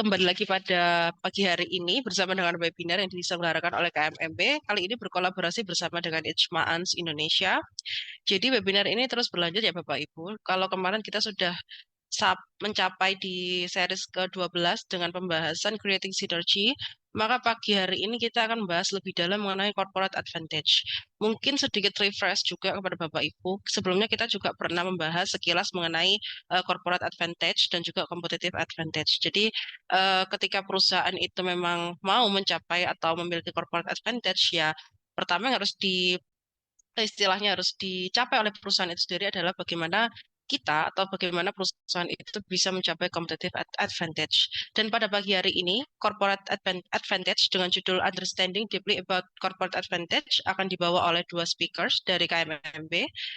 Kembali lagi pada pagi hari ini bersama dengan webinar yang diselenggarakan oleh KMMB. Kali ini berkolaborasi bersama dengan Ijma'ans Indonesia. Jadi webinar ini terus berlanjut ya Bapak Ibu. Kalau kemarin kita sudah mencapai di series ke-12 dengan pembahasan Creating Synergy, maka pagi hari ini kita akan membahas lebih dalam mengenai corporate advantage. Mungkin sedikit refresh juga kepada Bapak Ibu. Sebelumnya kita juga pernah membahas sekilas mengenai corporate advantage dan juga competitive advantage. Jadi ketika perusahaan itu memang mau mencapai atau memiliki corporate advantage, ya pertama yang harus istilahnya harus dicapai oleh perusahaan itu sendiri adalah bagaimana kita atau bagaimana perusahaan itu bisa mencapai competitive advantage. Dan pada pagi hari ini, corporate advantage dengan judul Understanding Deeply About Corporate Advantage akan dibawa oleh dua speakers dari KMMB.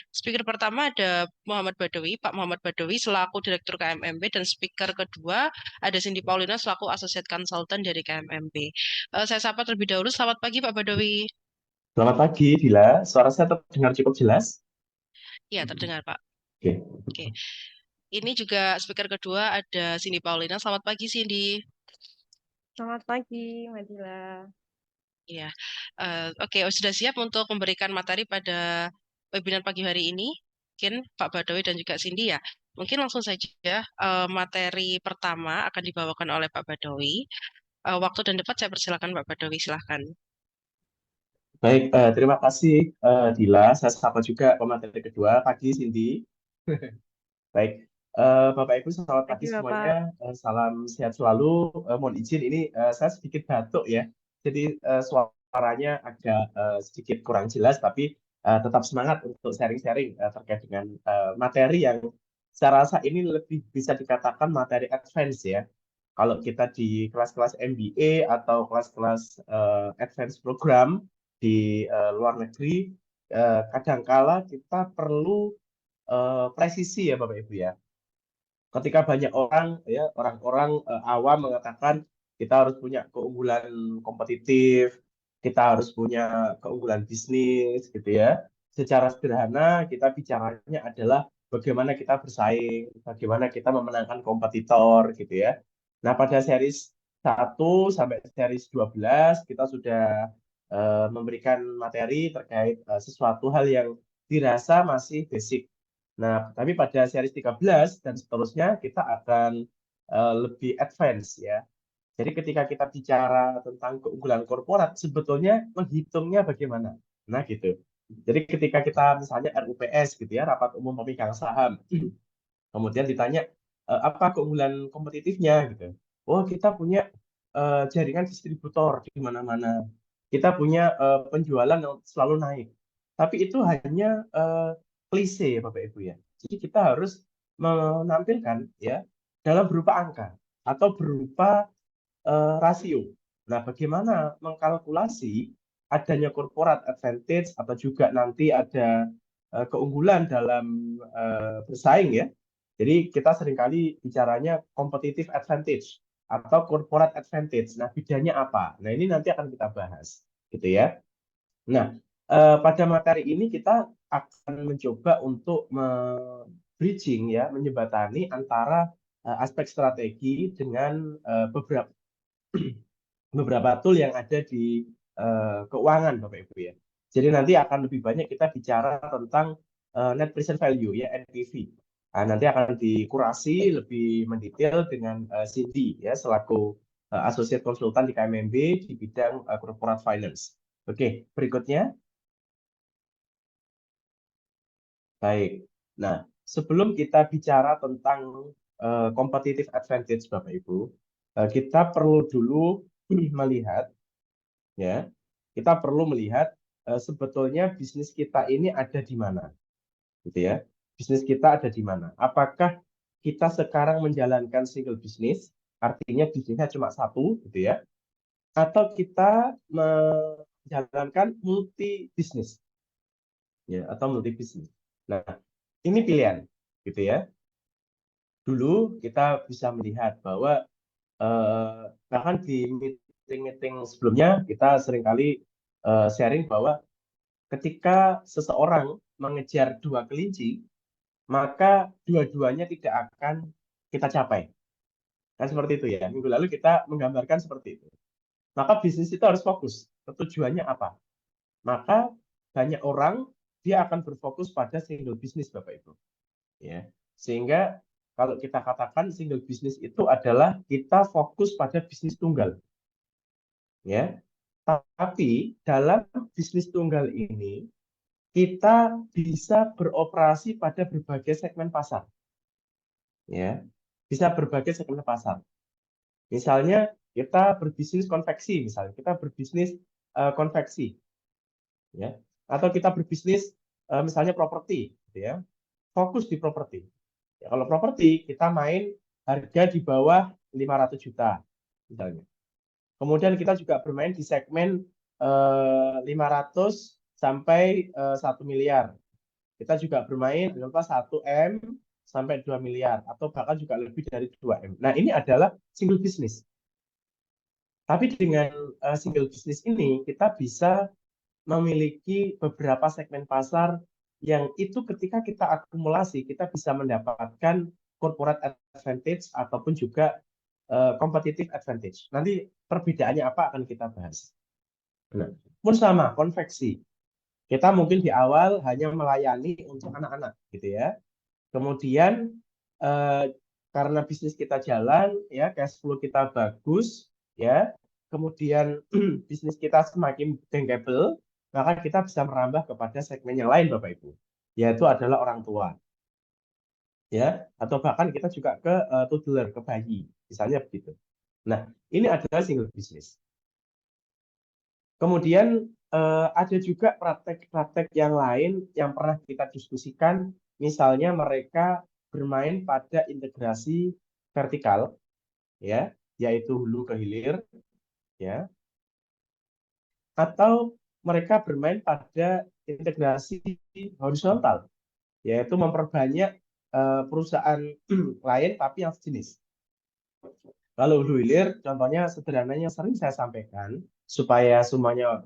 Speaker pertama ada Muhammad Badawi, Pak Muhammad Badawi selaku Direktur KMMB, dan speaker kedua ada Cindy Paulina selaku Associate Consultant dari KMMB. Saya sapa terlebih dahulu. Selamat pagi Pak Badawi. Selamat pagi, Dila. Suara saya terdengar cukup jelas? Ya, terdengar Pak. Oke. Oke. Ini juga speaker kedua ada Cindy Paulina. Selamat pagi Cindy. Selamat pagi, Madila. Ya, oke. Sudah siap untuk memberikan materi pada webinar pagi hari ini? Mungkin Pak Badawi dan juga Cindy ya. Mungkin langsung saja materi pertama akan dibawakan oleh Pak Badawi. Waktu dan tempat saya persilakan Pak Badawi, silahkan. Baik, terima kasih, Dila. Saya sapa juga pemateri kedua. Pagi, Cindy. Baik, Bapak Ibu, selamat pagi Pagi, semuanya. Bapak. Salam sehat selalu. Mohon izin, ini saya sedikit batuk ya. Jadi suaranya agak sedikit kurang jelas, tapi tetap semangat untuk sharing-sharing terkait dengan materi yang saya rasa ini lebih bisa dikatakan materi advance ya. Kalau kita di kelas-kelas MBA atau kelas-kelas advance program di luar negeri, kadangkala kita perlu presisi ya Bapak Ibu ya. Ketika banyak orang ya orang-orang awam mengatakan kita harus punya keunggulan kompetitif, kita harus punya keunggulan bisnis gitu ya. Secara sederhana kita bicaranya adalah bagaimana kita bersaing, bagaimana kita memenangkan kompetitor gitu ya. Nah, pada series 1 sampai series 12 kita sudah memberikan materi terkait sesuatu hal yang dirasa masih basic. Nah, tapi pada series 13 dan seterusnya kita akan lebih advance ya. Jadi ketika kita bicara tentang keunggulan korporat, sebetulnya menghitungnya bagaimana? Nah, gitu. Jadi ketika kita misalnya RUPS gitu ya, Rapat Umum Pemegang Saham, kemudian ditanya apa keunggulan kompetitifnya gitu. Oh, kita punya jaringan distributor di mana-mana. Kita punya penjualan yang selalu naik. Tapi itu hanya klise ya Bapak Ibu ya. Jadi kita harus menampilkan ya dalam berupa angka atau berupa rasio. Nah, bagaimana mengkalkulasi adanya corporate advantage atau juga nanti ada keunggulan dalam bersaing ya. Jadi kita seringkali bicaranya competitive advantage atau corporate advantage. Nah, bedanya apa? Nah, ini nanti akan kita bahas, gitu ya. Nah, pada materi ini kita akan mencoba untuk bridging ya, menjembatani antara aspek strategi dengan beberapa tool yang ada di keuangan Bapak Ibu ya. Jadi nanti akan lebih banyak kita bicara tentang net present value ya NPV. Nah, nanti akan dikurasi lebih mendetail dengan Cindy ya selaku associate konsultan di KMMB di bidang corporate finance. Oke, berikutnya. Baik. Nah, sebelum kita bicara tentang competitive advantage Bapak Ibu, kita perlu dulu melihat ya kita perlu melihat sebetulnya bisnis kita ini ada di mana gitu ya, bisnis kita ada di mana, apakah kita sekarang menjalankan single bisnis, artinya bisnisnya cuma satu gitu ya, atau kita menjalankan multi bisnis ya, atau multi bisnis. Nah, ini pilihan gitu ya. Dulu kita bisa melihat bahwa bahkan di meeting-meeting sebelumnya kita seringkali sharing bahwa ketika seseorang mengejar dua kelinci, maka dua-duanya tidak akan kita capai. Kan seperti itu ya. Minggu lalu kita menggambarkan seperti itu. Maka bisnis itu harus fokus. Tujuannya apa? Maka banyak orang dia akan berfokus pada single bisnis, Bapak Ibu. Ya. Sehingga kalau kita katakan single bisnis itu adalah kita fokus pada bisnis tunggal. Ya. Tapi dalam bisnis tunggal ini kita bisa beroperasi pada berbagai segmen pasar. Ya. Bisa berbagai segmen pasar. Misalnya kita berbisnis konveksi, misalnya kita berbisnis konveksi, ya, atau kita berbisnis misalnya properti, gitu ya, fokus di properti. Ya, kalau properti kita main harga di bawah 500 juta, misalnya. Kemudian kita juga bermain di segmen 500 sampai 1 miliar. Kita juga bermain di 1 M sampai 2 miliar, atau bahkan juga lebih dari 2 M. Nah, ini adalah single business. Tapi dengan single business ini, kita bisa memiliki beberapa segmen pasar yang itu ketika kita akumulasi, kita bisa mendapatkan corporate advantage ataupun juga competitive advantage. Nanti perbedaannya apa akan kita bahas. Nah, pun sama, konveksi. Kita mungkin di awal hanya melayani untuk anak-anak, gitu ya. Kemudian karena bisnis kita jalan, ya, cash flow kita bagus, ya, kemudian bisnis kita semakin bankable, maka kita bisa merambah kepada segmen yang lain, Bapak Ibu, yaitu adalah orang tua, ya, atau bahkan kita juga ke toddler, ke bayi, misalnya begitu. Nah, ini adalah single business. Kemudian ada juga praktek-praktek yang lain yang pernah kita diskusikan, misalnya mereka bermain pada integrasi vertikal, ya, yaitu hulu ke hilir, ya, atau mereka bermain pada integrasi horizontal, yaitu memperbanyak perusahaan lain tapi yang sejenis. Kalau hulu hilir, contohnya sederhananya sering saya sampaikan supaya semuanya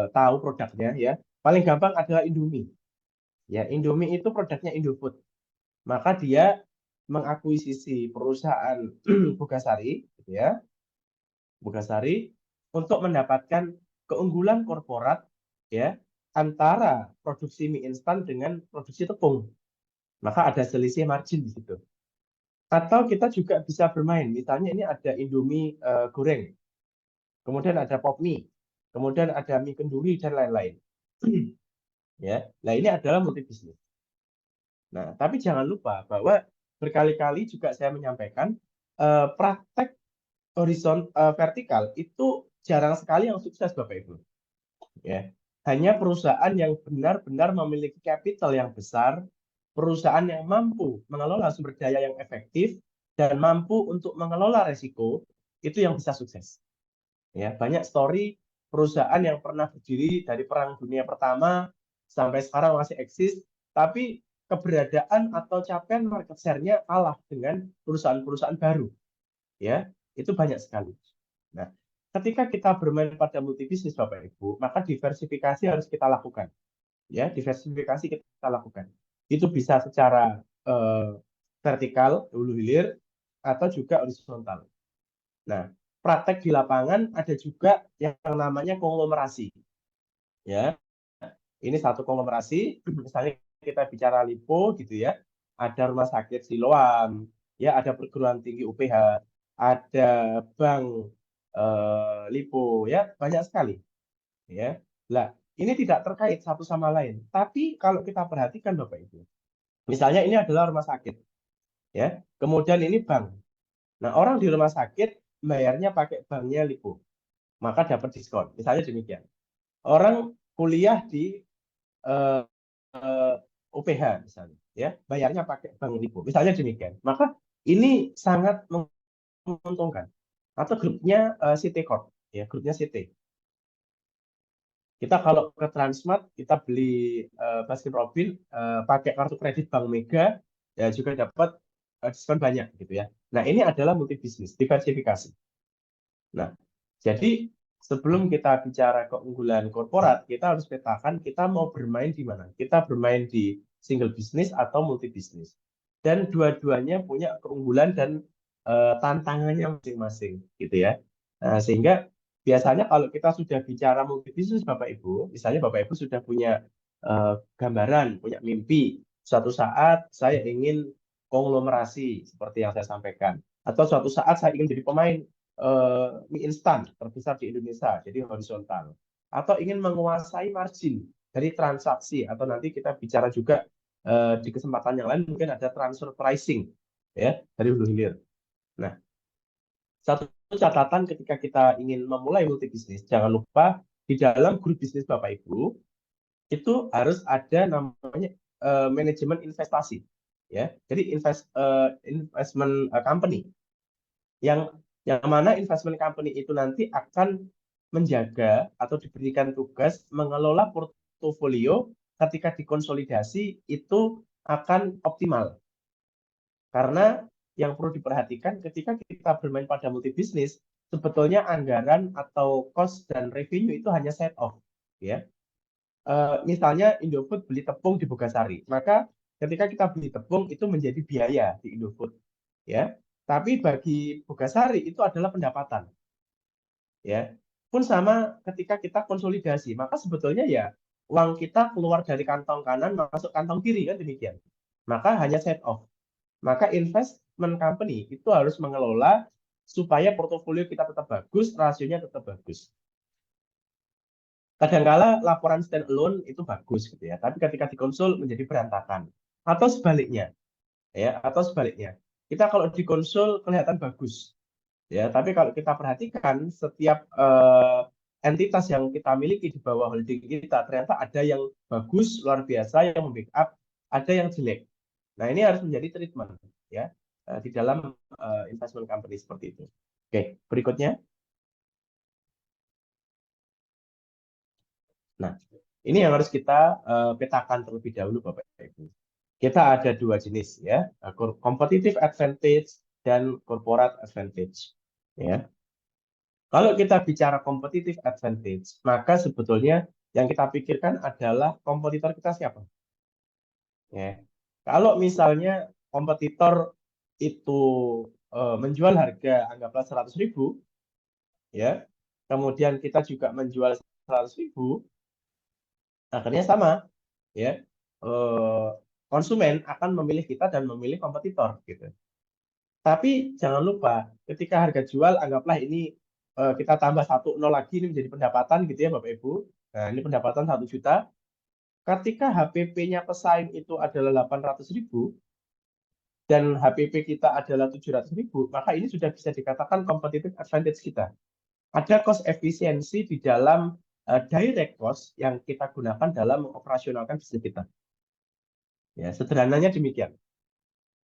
tahu produknya, ya. Paling gampang adalah Indomie. Ya, Indomie itu produknya Indofood. Maka dia mengakuisisi perusahaan Bogasari, gitu ya, Bogasari, untuk mendapatkan keunggulan korporat, ya, antara produksi mie instan dengan produksi tepung. Maka ada selisih margin di situ. Atau kita juga bisa bermain, misalnya ini ada Indomie goreng, kemudian ada pop mie, kemudian ada mie kenduri dan lain-lain. Ya, nah ini adalah multi bisnis. Nah, tapi jangan lupa bahwa berkali-kali juga saya menyampaikan praktek vertikal itu jarang sekali yang sukses, Bapak Ibu. Ya, hanya perusahaan yang benar-benar memiliki capital yang besar, perusahaan yang mampu mengelola sumber daya yang efektif dan mampu untuk mengelola resiko, itu yang bisa sukses. Ya, banyak story perusahaan yang pernah berdiri dari Perang Dunia Pertama sampai sekarang masih eksis, tapi keberadaan atau capaian market share-nya kalah dengan perusahaan-perusahaan baru. Ya, itu banyak sekali. Nah, ketika kita bermain pada multi bisnis, Bapak Ibu, maka diversifikasi harus kita lakukan. Ya, diversifikasi kita lakukan. Itu bisa secara vertikal, hulu hilir, atau juga horizontal. Nah, praktek di lapangan ada juga yang namanya konglomerasi. Ya, ini satu konglomerasi, misalnya kita bicara Lipo, gitu ya, ada rumah sakit Siloam, ya, ada perguruan tinggi UPH, ada bank Lipo, ya, banyak sekali. Ya, lah, ini tidak terkait satu sama lain. Tapi kalau kita perhatikan, Bapak Ibu, misalnya ini adalah rumah sakit, ya, kemudian ini bank. Nah, orang di rumah sakit bayarnya pakai banknya Lipo, maka dapat diskon. Misalnya demikian. Orang kuliah di UPH misalnya, ya, bayarnya pakai bank Lipo. Misalnya demikian. Maka ini sangat menguntungkan. Atau grupnya CT Corp, ya, grupnya CT. Kita kalau ke Transmart, kita beli Baskin Robin pakai kartu kredit Bank Mega, ya juga dapat diskon banyak, gitu ya. Nah, ini adalah multi bisnis, diversifikasi. Nah, jadi sebelum kita bicara keunggulan korporat, kita harus petakan kita mau bermain di mana. Kita bermain di single bisnis atau multi bisnis. Dan dua-duanya punya keunggulan dan tantangannya masing-masing gitu ya. Nah, sehingga biasanya kalau kita sudah bicara multibisnis Bapak Ibu, misalnya Bapak Ibu sudah punya gambaran, punya mimpi, suatu saat saya ingin konglomerasi seperti yang saya sampaikan, atau suatu saat saya ingin jadi pemain mie instan terbesar di Indonesia, jadi horizontal, atau ingin menguasai margin dari transaksi, atau nanti kita bicara juga di kesempatan yang lain mungkin ada transfer pricing ya dari hulu hilir. Nah, satu catatan ketika kita ingin memulai multibisnis, jangan lupa di dalam grup bisnis Bapak Ibu itu harus ada namanya manajemen investasi, ya. Jadi investment company yang mana investment company itu nanti akan menjaga atau diberikan tugas mengelola portofolio ketika dikonsolidasi itu akan optimal. Karena yang perlu diperhatikan ketika kita bermain pada multibisnis, sebetulnya anggaran atau cost dan revenue itu hanya set off, ya. Misalnya Indofood beli tepung di Bogasari, maka ketika kita beli tepung itu menjadi biaya di Indofood, ya. Tapi bagi Bogasari itu adalah pendapatan, ya. Pun sama ketika kita konsolidasi, maka sebetulnya ya uang kita keluar dari kantong kanan masuk kantong kiri kan demikian. Maka hanya set off. Maka investment company itu harus mengelola supaya portofolio kita tetap bagus, rasionya tetap bagus. Kadangkala laporan stand alone itu bagus gitu ya, tapi ketika dikonsul menjadi berantakan. Atau sebaliknya, ya, atau sebaliknya. Kita kalau dikonsul kelihatan bagus, ya, tapi kalau kita perhatikan setiap entitas yang kita miliki di bawah holding kita ternyata ada yang bagus luar biasa yang membackup, ada yang jelek. Nah, ini harus menjadi treatment ya di dalam investment company seperti itu. Oke, berikutnya. Nah, ini yang harus kita petakan terlebih dahulu Bapak Ibu. Kita ada dua jenis ya, competitive advantage dan corporate advantage. Ya. Kalau kita bicara competitive advantage, maka sebetulnya yang kita pikirkan adalah kompetitor kita siapa. Ya. Kalau misalnya kompetitor itu menjual harga anggaplah 100.000, ya, kemudian kita juga menjual 100.000, akhirnya sama, ya, konsumen akan memilih kita dan memilih kompetitor, gitu. Tapi jangan lupa, ketika harga jual anggaplah ini kita tambah 1 nol lagi, ini menjadi pendapatan gitu ya Bapak Ibu. Nah, ini pendapatan 1 juta. Ketika HPP-nya pesaing itu adalah 800.000 dan HPP kita adalah 700.000, maka ini sudah bisa dikatakan competitive advantage kita. Ada cost efisiensi di dalam direct cost yang kita gunakan dalam mengoperasionalkan bisnis kita. Ya, sederhananya demikian.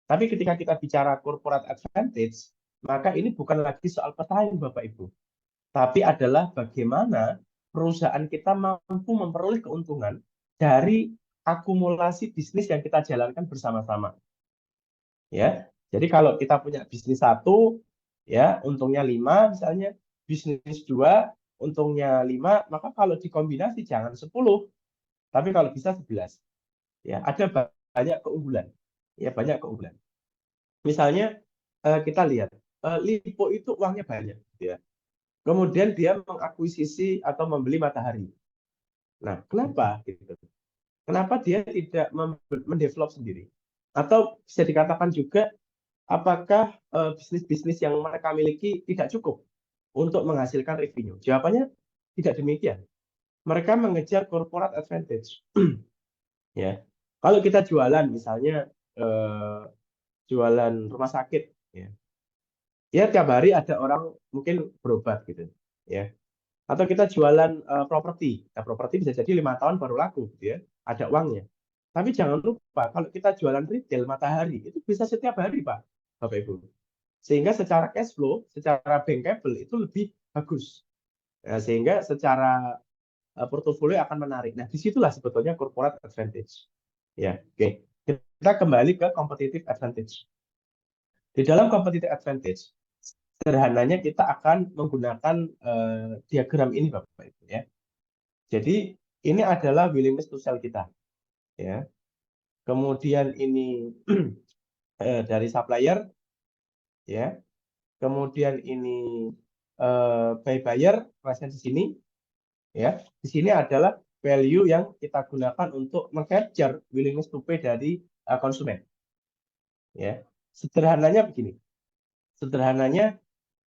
Tapi ketika kita bicara corporate advantage, maka ini bukan lagi soal pesaing Bapak Ibu, tapi adalah bagaimana perusahaan kita mampu memperoleh keuntungan dari akumulasi bisnis yang kita jalankan bersama-sama. Ya, jadi kalau kita punya bisnis 1, ya untungnya 5 misalnya, bisnis 2 untungnya 5, maka kalau dikombinasi jangan 10, tapi kalau bisa 11. Ya, ada banyak keunggulan. Ya, banyak keunggulan. Misalnya kita lihat Lipo itu uangnya banyak, ya. Kemudian dia mengakuisisi atau membeli Matahari. Nah, kenapa? Gitu. Kenapa dia tidak mendevelop sendiri? Atau bisa dikatakan juga, apakah bisnis-bisnis yang mereka miliki tidak cukup untuk menghasilkan revenue? Jawabannya tidak demikian. Mereka mengejar corporate advantage. Ya, kalau kita jualan misalnya jualan rumah sakit, ya tiap hari ada orang mungkin berobat gitu, ya. Atau kita jualan properti, nah properti bisa jadi 5 tahun baru laku, gitu ya, ada uangnya. Tapi jangan lupa kalau kita jualan retail Matahari itu bisa setiap hari Pak, Bapak Ibu. Sehingga secara cash flow, secara bankable itu lebih bagus. Nah, sehingga secara portofolio akan menarik. Nah, disitulah sebetulnya corporate advantage. Ya, oke. Kita kembali ke competitive advantage. Di dalam competitive advantage, sederhananya kita akan menggunakan diagram ini Bapak Ibu ya. Jadi ini adalah willingness to sell kita ya. Kemudian ini dari supplier ya. kemudian ini by buyer, price di sini, ya. Di sini adalah value yang kita gunakan untuk meng-capture willingness to pay dari konsumen. Ya, sederhananya begini. Sederhananya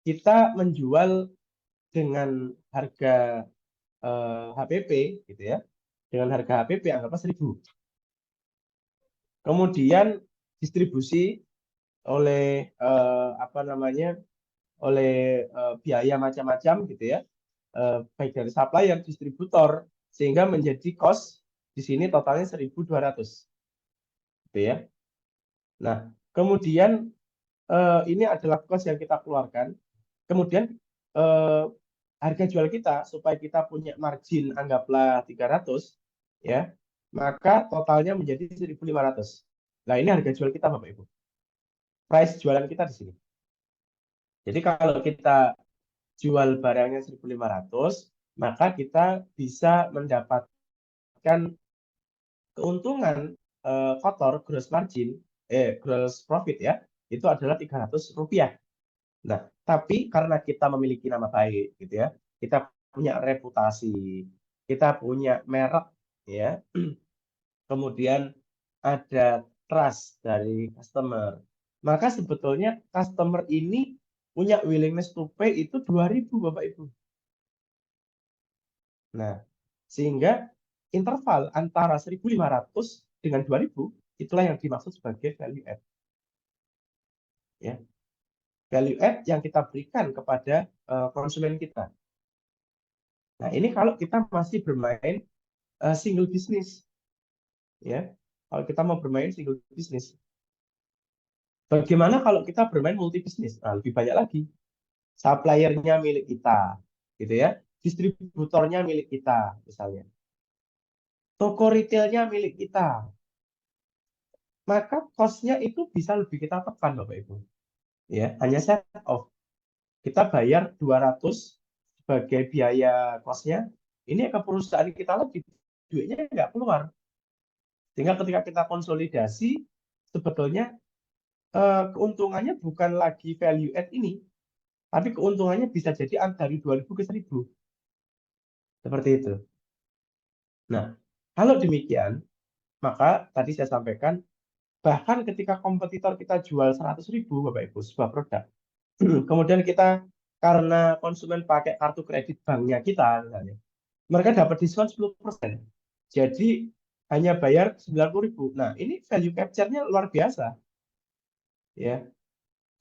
kita menjual dengan harga HPP, gitu ya. Dengan harga HPP anggaplah 1.000. Kemudian distribusi oleh oleh biaya macam-macam gitu ya, baik dari supplier, distributor, sehingga menjadi cost di sini totalnya 1.200 gitu ya. Nah, kemudian ini adalah cost yang kita keluarkan. Kemudian harga jual kita supaya kita punya margin anggaplah 300 ya, maka totalnya menjadi 1.500. Nah, ini harga jual kita Bapak Ibu. Price jualan kita di sini. Jadi kalau kita jual barangnya 1.500, maka kita bisa mendapatkan keuntungan kotor gross margin, gross profit ya, itu adalah Rp300. Nah, tapi karena kita memiliki nama baik gitu ya, kita punya reputasi, kita punya merek ya, kemudian ada trust dari customer, maka sebetulnya customer ini punya willingness to pay itu 2.000 Bapak Ibu. Nah, sehingga interval antara 1.500 dengan 2.000 itulah yang dimaksud sebagai value add. Ya. Value add yang kita berikan kepada konsumen kita. Nah, ini kalau kita masih bermain single business. Ya. Kalau kita mau bermain single business. Bagaimana kalau kita bermain multi business? Nah, lebih banyak lagi. Suppliernya milik kita, gitu ya. Distributornya milik kita, misalnya. Toko retailnya milik kita. Maka cost-nya itu bisa lebih kita tekan, Bapak Ibu. Ya, hanya set off. Kita bayar 200 sebagai biaya cost-nya. Ini ke perusahaan kita lagi, duitnya nggak keluar. Sehingga ketika kita konsolidasi, sebetulnya keuntungannya bukan lagi value add ini, tapi keuntungannya bisa jadi dari 2.000 ke 1.000. Seperti itu. Nah, kalau demikian, maka tadi saya sampaikan, bahkan ketika kompetitor kita jual 100.000, Bapak Ibu, sebuah produk, kemudian kita, karena konsumen pakai kartu kredit banknya kita, misalnya, mereka dapat diskon 10%. Jadi, hanya bayar 90.000. Nah, ini value capture-nya luar biasa. Ya,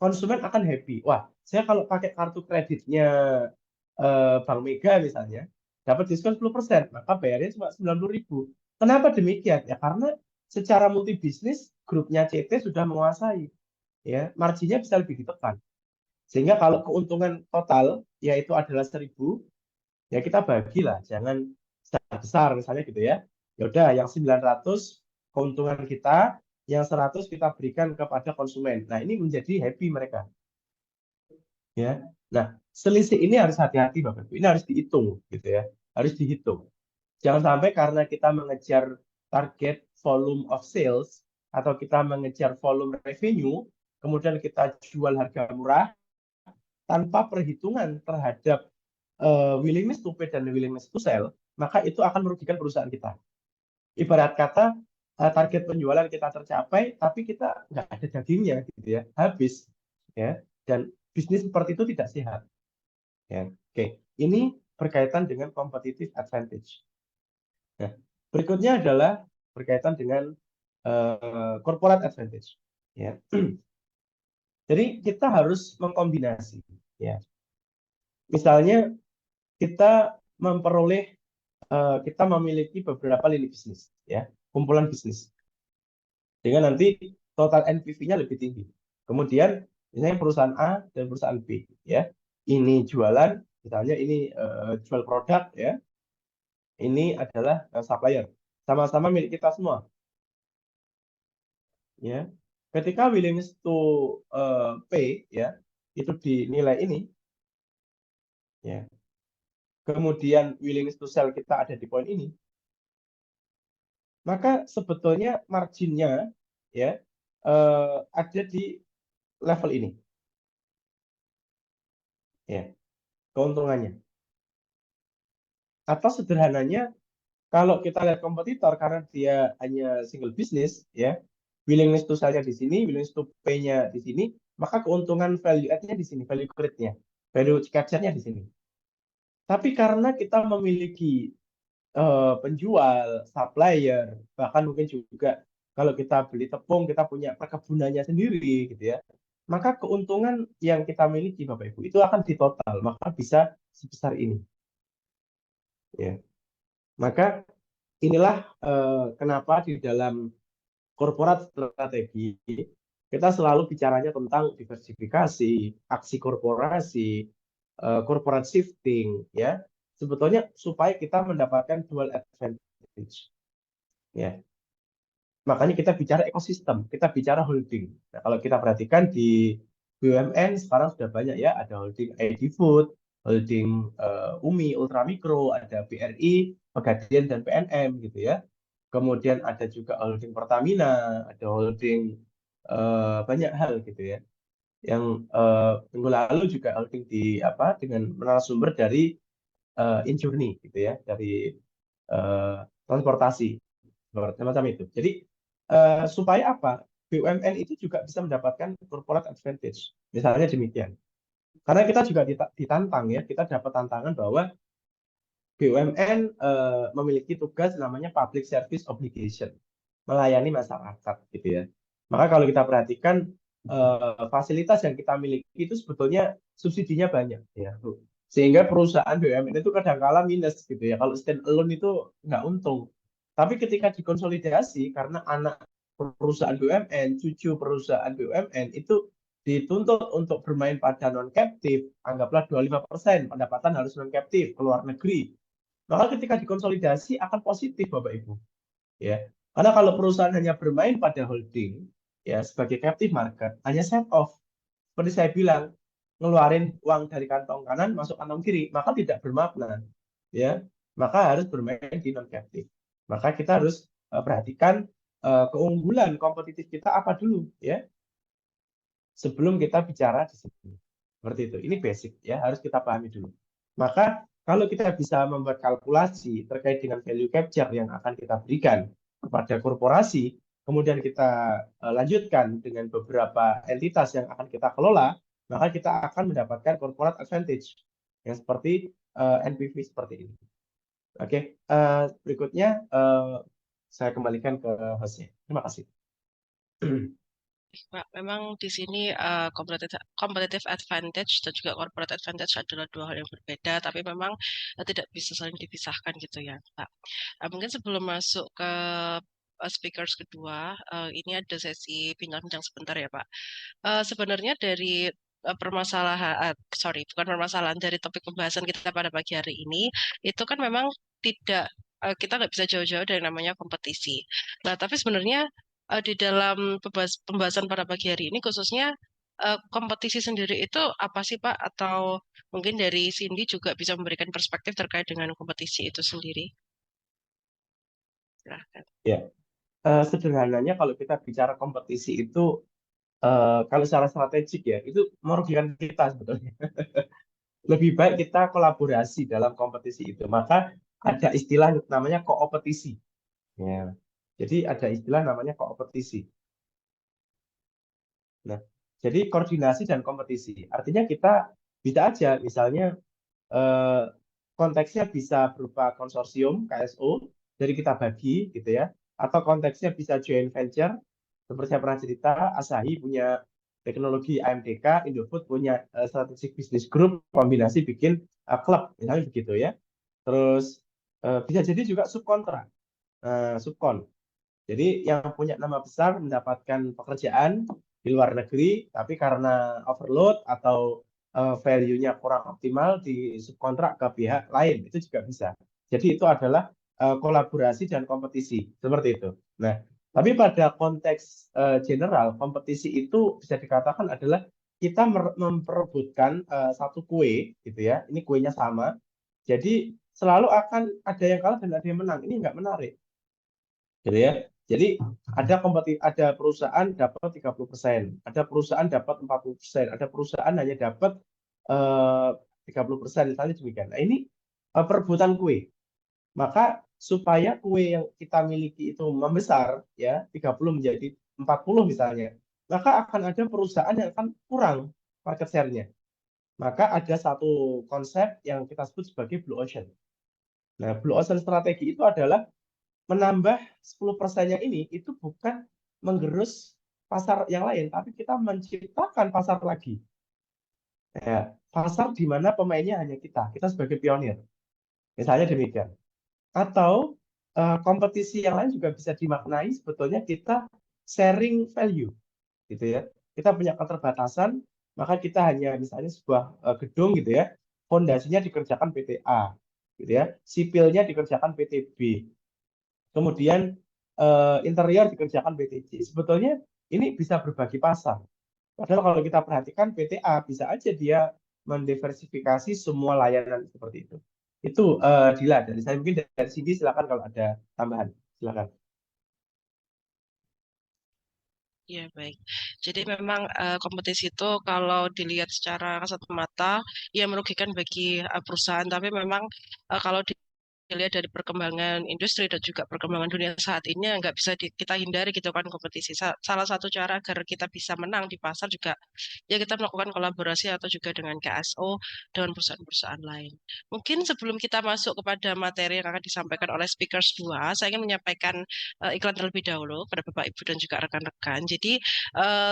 konsumen akan happy. Wah, saya kalau pakai kartu kreditnya Bank Mega misalnya, dapat diskon 10%, maka bayarnya cuma 90.000. Kenapa demikian? Ya karena secara multi bisnis grupnya CT sudah menguasai, ya marginnya bisa lebih ditekan. Sehingga kalau keuntungan total yaitu adalah 1.000, ya kita bagilah, jangan besar misalnya gitu ya. Ya udah, yang 900 keuntungan kita, yang 100 kita berikan kepada konsumen. Nah, ini menjadi happy mereka. Ya. Nah, selisih ini harus hati-hati Bapak Ibu. Ini harus dihitung gitu ya. Harus dihitung. Jangan sampai karena kita mengejar target volume of sales atau kita mengejar volume revenue, kemudian kita jual harga murah tanpa perhitungan terhadap willingness to pay dan willingness to sell, maka itu akan merugikan perusahaan kita. Ibarat kata target penjualan kita tercapai, tapi kita nggak ada dagingnya, gitu ya, habis, ya. Dan bisnis seperti itu tidak sehat. Ya, oke. Ini berkaitan dengan competitive advantage. Nah, berikutnya adalah berkaitan dengan corporate advantage. Ya. Jadi kita harus mengkombinasi. Ya. Misalnya kita memperoleh, kita memiliki beberapa lini bisnis, ya, kumpulan bisnis. Sehingga nanti total NPV-nya lebih tinggi. Kemudian misalnya perusahaan A dan perusahaan B, ya, ini jualan, misalnya ini jual produk, ya, ini adalah supplier, sama-sama milik kita semua, ya. Ketika willingness to pay, ya, itu dinilai ini, ya. Kemudian willingness to sell kita ada di poin ini, maka sebetulnya marginnya, ya, ada di level ini. ya, keuntungannya. Atau sederhananya, kalau kita lihat kompetitor karena dia hanya single business, ya, willingness to sell-nya di sini, willingness to pay-nya di sini, maka keuntungan value add-nya di sini, value create-nya, value capture-nya di sini. Tapi karena kita memiliki penjual, supplier, bahkan mungkin juga kalau kita beli tepung, kita punya perkebunannya sendiri, gitu ya. Maka keuntungan yang kita miliki, Bapak Ibu, itu akan ditotal, maka bisa sebesar ini. Ya. Maka inilah kenapa di dalam korporat strategi kita selalu bicaranya tentang diversifikasi, aksi korporasi, corporate shifting, ya. Sebetulnya supaya kita mendapatkan dual advantage. Ya. Makanya kita bicara ekosistem, kita bicara holding. Nah, kalau kita perhatikan di BUMN sekarang sudah banyak ya, ada holding ID Food, holding UMI, Ultramikro, ada BRI, Pegadaian dan PNM gitu ya. Kemudian ada juga holding Pertamina, ada holding banyak hal gitu ya. Yang minggu lalu juga holding di apa dengan narasumber dari Injourney gitu ya, dari transportasi semacam itu. Jadi supaya apa? BUMN itu juga bisa mendapatkan corporate advantage. Misalnya demikian. Karena kita juga ditantang ya, kita dapat tantangan bahwa BUMN memiliki tugas namanya public service obligation, melayani masyarakat gitu ya. Maka kalau kita perhatikan fasilitas yang kita miliki itu sebetulnya subsidinya banyak ya. Sehingga perusahaan BUMN itu kadang-kala minus gitu ya. Kalau stand alone itu nggak untung. Tapi ketika dikonsolidasi karena anak perusahaan BUMN, cucu perusahaan BUMN itu dituntut untuk bermain pada non-captive, anggaplah 25% pendapatan harus non-captive ke luar negeri. Maka ketika dikonsolidasi akan positif Bapak Ibu. Ya. Karena kalau perusahaan hanya bermain pada holding ya sebagai captive market, hanya set off. Seperti saya bilang, ngeluarin uang dari kantong kanan masuk kantong kiri, maka tidak bermakna. Ya. Maka harus bermain di non captive. Maka kita harus perhatikan keunggulan kompetitif kita apa dulu ya sebelum kita bicara di sini. Seperti itu. Ini basic ya, harus kita pahami dulu. Maka kalau kita bisa membuat kalkulasi terkait dengan value capture yang akan kita berikan kepada korporasi, kemudian kita lanjutkan dengan beberapa entitas yang akan kita kelola, maka kita akan mendapatkan corporate advantage yang seperti NPV seperti ini. Oke, berikutnya saya kembalikan ke hostnya. Terima kasih. Pak, memang di sini competitive advantage dan juga corporate advantage adalah dua hal yang berbeda, tapi memang tidak bisa saling dipisahkan gitu ya, Pak. Mungkin sebelum masuk ke speakers kedua, ini ada sesi bincang-bincang sebentar ya, Pak. Sebenarnya dari permasalahan, sorry, bukan permasalahan, dari topik pembahasan kita pada pagi hari ini, itu kan memang tidak, kita nggak bisa jauh-jauh dari namanya kompetisi. Nah, tapi sebenarnya di dalam pembahasan pada pagi hari ini, khususnya kompetisi sendiri itu apa sih, Pak? Atau mungkin dari Cindy juga bisa memberikan perspektif terkait dengan kompetisi itu sendiri. Silahkan. Ya, sederhananya kalau kita bicara kompetisi itu kalau secara strategik ya itu merugikan kita sebetulnya. Lebih baik kita kolaborasi dalam kompetisi itu. Maka ada istilah namanya koopetisi. Ya. Jadi ada istilah namanya koopetisi. Nah, jadi koordinasi dan kompetisi. Artinya kita bisa aja misalnya eh, konteksnya bisa berupa konsorsium KSO, jadi kita bagi gitu ya. Atau konteksnya bisa joint venture, seperti saya pernah cerita, Asahi punya teknologi AMDK, Indofood punya strategic business group, kombinasi bikin klub, misalnya begitu ya. Terus bisa jadi juga subkontrak, subkon. Jadi yang punya nama besar mendapatkan pekerjaan di luar negeri, tapi karena overload atau value-nya kurang optimal di subkontrak ke pihak lain, itu juga bisa. Jadi itu adalah kolaborasi dan kompetisi, seperti itu. Nah, tapi pada konteks general, kompetisi itu bisa dikatakan adalah kita memperebutkan satu kue, gitu ya. Ini kuenya sama, jadi selalu akan ada yang kalah dan ada yang menang. Ini nggak menarik, gitu ya. Jadi ada perusahaan dapat 30%, ada perusahaan dapat 40%, ada perusahaan hanya dapat eh, 30% misalnya demikian. Nah, ini perebutan kue. Maka supaya kue yang kita miliki itu membesar, ya 30 menjadi 40 misalnya, maka akan ada perusahaan yang akan kurang market share-nya. Maka ada satu konsep yang kita sebut sebagai blue ocean. Nah, blue ocean strategi itu adalah menambah 10%-nya ini itu bukan menggerus pasar yang lain, tapi kita menciptakan pasar lagi. Ya, pasar di mana pemainnya hanya kita sebagai pionir. Misalnya demikian. Atau kompetisi yang lain juga bisa dimaknai sebetulnya kita sharing value, gitu ya. Kita punya keterbatasan, maka kita hanya misalnya sebuah gedung gitu ya, fondasinya dikerjakan PT A, gitu ya, sipilnya dikerjakan PT B, kemudian interior dikerjakan PT C. Sebetulnya ini bisa berbagi pasar. Padahal kalau kita perhatikan PT A bisa aja dia mendiversifikasi semua layanan seperti itu. Itu Dila dari saya, mungkin dari sini silakan kalau ada tambahan. Silakan. Ya, baik. Jadi memang kompetisi itu kalau dilihat secara kasat mata, ya merugikan bagi perusahaan. Tapi memang kalau dilihat dari perkembangan industri dan juga perkembangan dunia saat ini nggak bisa kita hindari gitu kan kompetisi. Salah satu cara agar kita bisa menang di pasar juga ya kita melakukan kolaborasi atau juga dengan KSO dengan perusahaan-perusahaan lain. Mungkin sebelum kita masuk kepada materi yang akan disampaikan oleh speakers dua, saya ingin menyampaikan iklan terlebih dahulu pada Bapak Ibu dan juga rekan-rekan. Jadi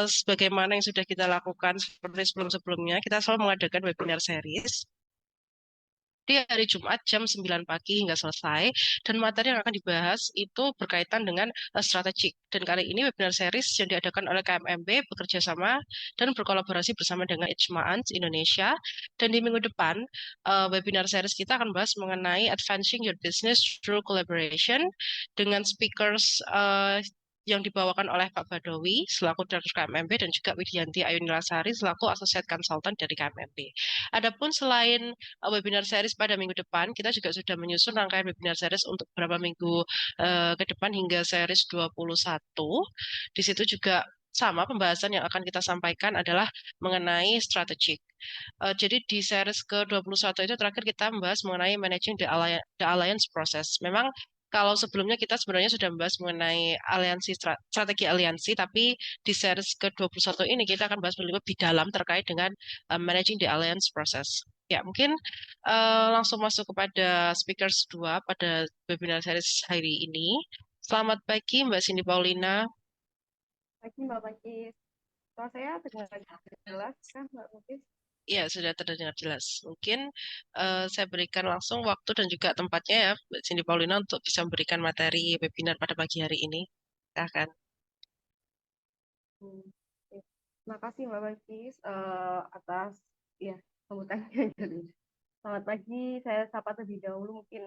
sebagaimana yang sudah kita lakukan seperti sebelum-sebelumnya, kita selalu mengadakan webinar series di hari Jumat jam 9 pagi hingga selesai. Dan materi yang akan dibahas itu berkaitan dengan strategik. Dan kali ini webinar series yang diadakan oleh KMMB bekerja sama dan berkolaborasi bersama dengan Ijma'ans Indonesia. Dan di minggu depan, webinar series kita akan bahas mengenai Advancing Your Business Through Collaboration dengan speakers yang dibawakan oleh Pak Badawi selaku Direktur KMMB dan juga Widianti Ayunilasari selaku Associate Consultant dari KMMB. Adapun selain webinar series pada minggu depan, kita juga sudah menyusun rangkaian webinar series untuk beberapa minggu ke depan hingga series 21. Di situ juga sama pembahasan yang akan kita sampaikan adalah mengenai strategik. Jadi di series ke-21 itu terakhir kita membahas mengenai managing the alliance process. Memang kalau sebelumnya kita sebenarnya sudah membahas mengenai strategi aliansi, tapi di series ke-21 ini kita akan bahas lebih dalam terkait dengan managing the alliance process. Ya, mungkin langsung masuk kepada speakers dua pada webinar series hari ini. Selamat pagi Mbak Cindy Paulina. Pagi Mbak Pagi. Suara saya terdengar jelas kan Mbak Pagi? Ya, sudah terdengar jelas. Mungkin saya berikan langsung waktu dan juga tempatnya ya, Mbak Cindy Paulina untuk bisa memberikan materi webinar pada pagi hari ini. Silahkan. Hmm. Ya. Terima kasih Mbak Pagi atas ya sambutannya. Jadi selamat pagi, saya sapa terlebih dahulu mungkin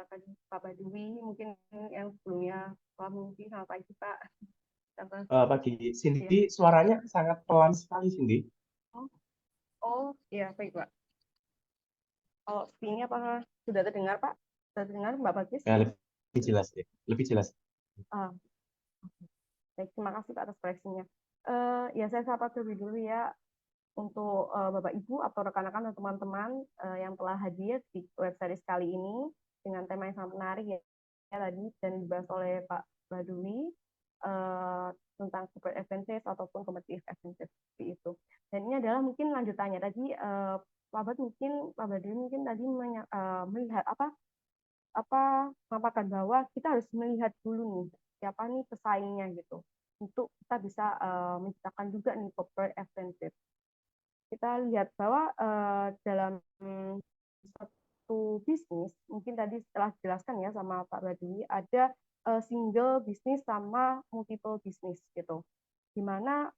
tadi Pak Badui, mungkin yang sebelumnya Pak Mungki. Selamat pagi Pak. Selamat Pagi, ya. Cindy, suaranya sangat pelan sekali, Cindy. Oh, oh ya baik Pak. Kalau ini apakah sudah terdengar Pak? Sudah terdengar Mbak Bagis? Ya, lebih jelas ya, lebih jelas. Ah, baik, terima kasih Pak atas koreksinya. Ya saya sapa terlebih dulu ya untuk Bapak Ibu atau rekan-rekan dan teman-teman yang telah hadir di web series kali ini dengan tema yang sangat menarik ya, tadi dan dibahas oleh Pak Badui tentang corporate advantage ataupun competitive advantage seperti itu. Dan ini adalah mungkin lanjutannya tadi Pak Badui mungkin tadi melihat mengatakan bahwa kita harus melihat dulu nih siapa nih pesaingnya gitu untuk kita bisa menciptakan juga nih corporate advantage. Kita lihat bahwa dalam satu bisnis, mungkin tadi setelah dijelaskan ya sama Pak Badui, ada single bisnis sama multiple bisnis gitu. Di mana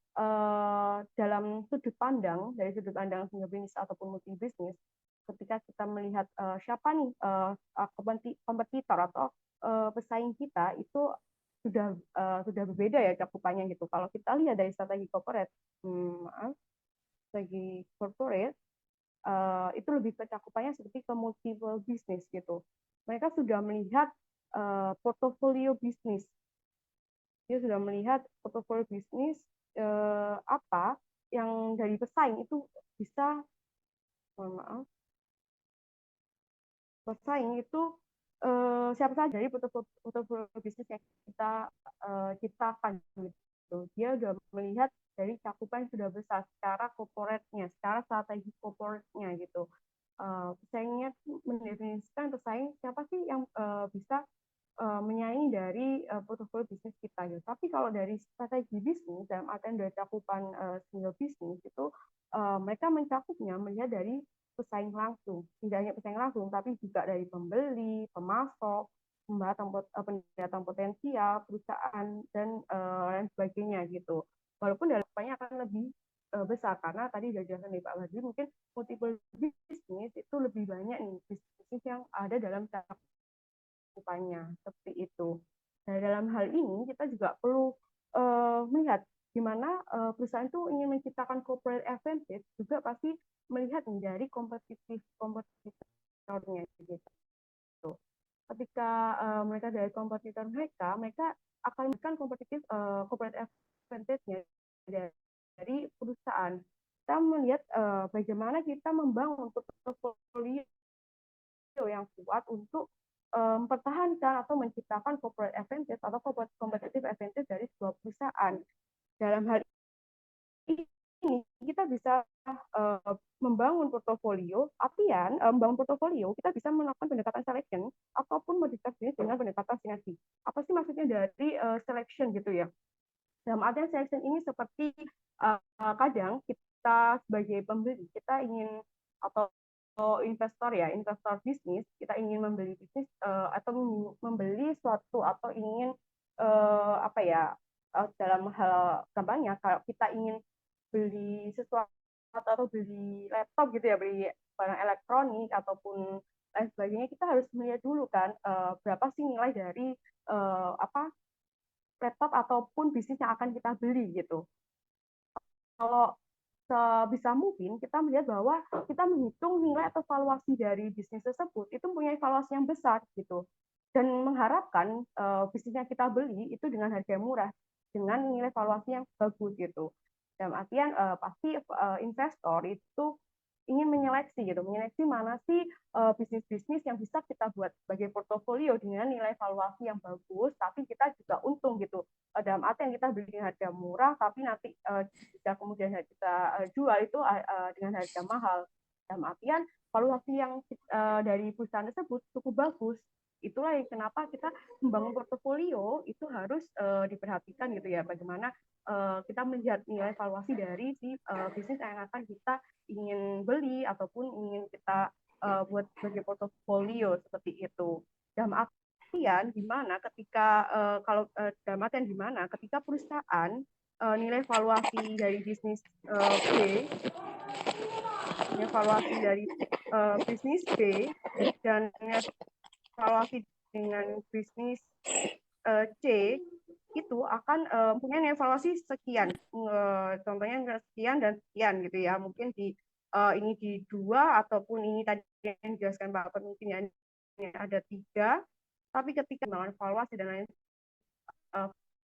dalam sudut pandang, dari sudut pandang single bisnis ataupun multi bisnis, ketika kita melihat siapa nih kompetitor atau pesaing kita itu sudah berbeda ya cakupannya gitu. Kalau kita lihat dari strategi corporate, strategi corporate itu lebih ke cakupannya seperti ke multiple bisnis gitu. Mereka sudah melihat portofolio bisnis. Dia sudah melihat portofolio bisnis apa yang dari pesaing itu bisa mohon maaf, pesaing itu siapa saja dari portofolio bisnis yang kita ciptakan gitu. Dia sudah melihat dari cakupan yang sudah besar secara corporate-nya, secara strategi corporate-nya gitu. Pesaingnya mendefinisikan pesaing siapa sih yang bisa menyaingi dari portofolio bisnis kita gitu. Tapi kalau dari strategi bisnis dalam artian dari cakupan single bisnis itu mereka mencakupnya melihat dari pesaing langsung, tidak hanya pesaing langsung, tapi juga dari pembeli, pemasok, pendatang potensial, perusahaan dan lain sebagainya gitu. Walaupun dalamnya akan lebih besar karena tadi sudah dijelaskan dari Pak Badri, mungkin multiple bisnis itu lebih banyak nih bisnis yang ada dalam cakupannya seperti itu. Nah, dalam hal ini kita juga perlu melihat di mana perusahaan itu ingin menciptakan corporate advantage juga pasti melihat dari kompetitornya gitu. Ketika mereka dari kompetitor mereka, mereka akan memberikan kompetitif corporate advantage-nya dari perusahaan. Kita melihat bagaimana kita membangun portfolio yang kuat untuk mempertahankan atau menciptakan corporate advantage atau competitive advantage dari sebuah perusahaan. Dalam hal ini kita bisa membangun portofolio, artian membangun portofolio kita bisa melakukan pendekatan selection ataupun modifikasi dengan pendekatan sinergi. Apa sih maksudnya dari selection gitu ya? Dalam artian selection ini seperti kadang kita sebagai pembeli kita ingin atau investor ya, investor bisnis, kita ingin membeli bisnis atau membeli suatu atau ingin apa ya dalam hal gampangnya kalau kita ingin beli sesuatu atau beli laptop gitu ya, beli barang elektronik ataupun lain sebagainya, kita harus melihat dulu kan berapa sih nilai dari apa laptop ataupun bisnis yang akan kita beli gitu. Kalau sebisa mungkin kita melihat bahwa kita menghitung nilai atau valuasi dari bisnis tersebut itu punya valuasi yang besar gitu, dan mengharapkan bisnis yang kita beli itu dengan harga murah dengan nilai valuasi yang bagus gitu. Dalam artian pasti investor itu ingin menyeleksi gitu, menyeleksi mana sih bisnis-bisnis yang bisa kita buat sebagai portofolio dengan nilai valuasi yang bagus, tapi kita juga untung gitu. Dalam arti yang kita beli dengan harga murah, tapi nanti jika kemudian kita jual itu dengan harga mahal. Dalam artian valuasi yang dari perusahaan tersebut cukup bagus. Itulah yang kenapa kita membangun portofolio itu harus diperhatikan gitu ya, bagaimana kita melihat nilai valuasi dari si bisnis yang akan kita ingin beli ataupun ingin kita buat sebagai portofolio seperti itu. Dalam artian di mana ketika kalau dalam artian di mana ketika perusahaan nilai valuasi dari bisnis B, nilai valuasi dari bisnis B dan nilai valuasi dengan bisnis C itu akan punya nilai valuasi sekian, contohnya sekian dan sekian gitu ya, mungkin di ini di 2 ataupun ini tadi yang dijelaskan Pak mungkin ya ini ada 3, tapi ketika melakukan valuasi dan lain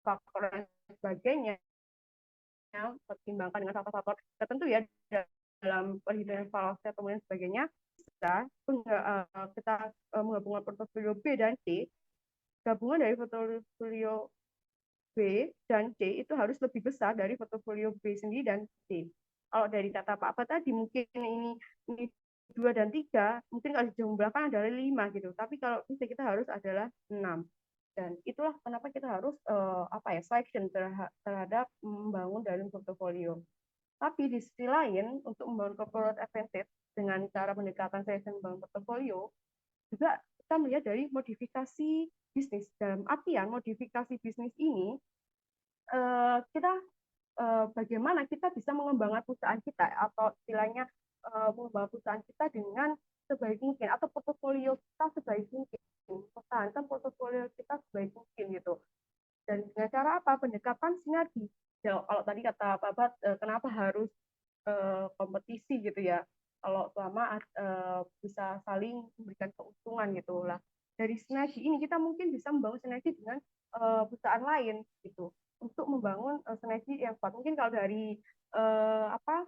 faktor dan sebagainya pertimbangkan dengan faktor-faktor tertentu ya dalam perhitungan valuasi atau kemudian sebagainya, kita menggabungkan portofolio B dan C, gabungan dari portofolio B dan C itu harus lebih besar dari portofolio B sendiri dan C. Kalau dari kata Pak Abad tadi mungkin ini 2 dan 3, mungkin kalau dijumlahkan adalah 5 gitu. Tapi kalau bisa kita harus adalah 6. Dan itulah kenapa kita harus selection terhadap membangun dalam portofolio. Tapi di sisi lain untuk membangun corporate advantage dengan cara pendekatan selection membangun portofolio juga kita melihat dari modifikasi bisnis. Dalam artian modifikasi bisnis ini kita bagaimana kita bisa mengembangkan perusahaan kita atau istilahnya mengembangkan perusahaan kita dengan sebaik mungkin atau portofolio kita sebaik mungkin, pertahankan portofolio kita sebaik mungkin gitu. Dan dengan cara apa? Pendekatan sinergi. Ya, kalau tadi kata Pak Bat, kenapa harus kompetisi gitu ya? Kalau selama bisa saling memberikan keuntungan gitu lah. Dari sinergi ini kita mungkin bisa membangun sinergi dengan perusahaan lain gitu untuk membangun sinergi yang kuat. Mungkin kalau dari apa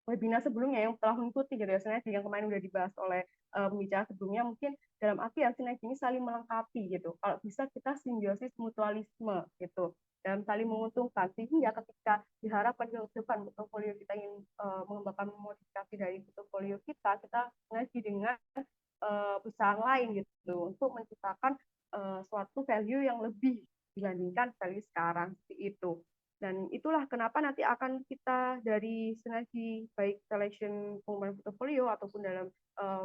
webinar sebelumnya yang telah mengikuti gitu ya, sinergi yang kemarin udah dibahas oleh pembicara sebelumnya, mungkin dalam artian sinergi ini saling melengkapi gitu. Kalau bisa kita simbiosis mutualisme gitu dan saling menguntungkan, sehingga ketika diharapkan ke depan portofolio kita ingin mengembangkan modifikasi dari portofolio kita sinergi dengan perusahaan lain gitu untuk menciptakan suatu value yang lebih dibandingkan value sekarang seperti itu. Dan itulah kenapa nanti akan kita dari sinergi baik selection pengembangan portfolio ataupun dalam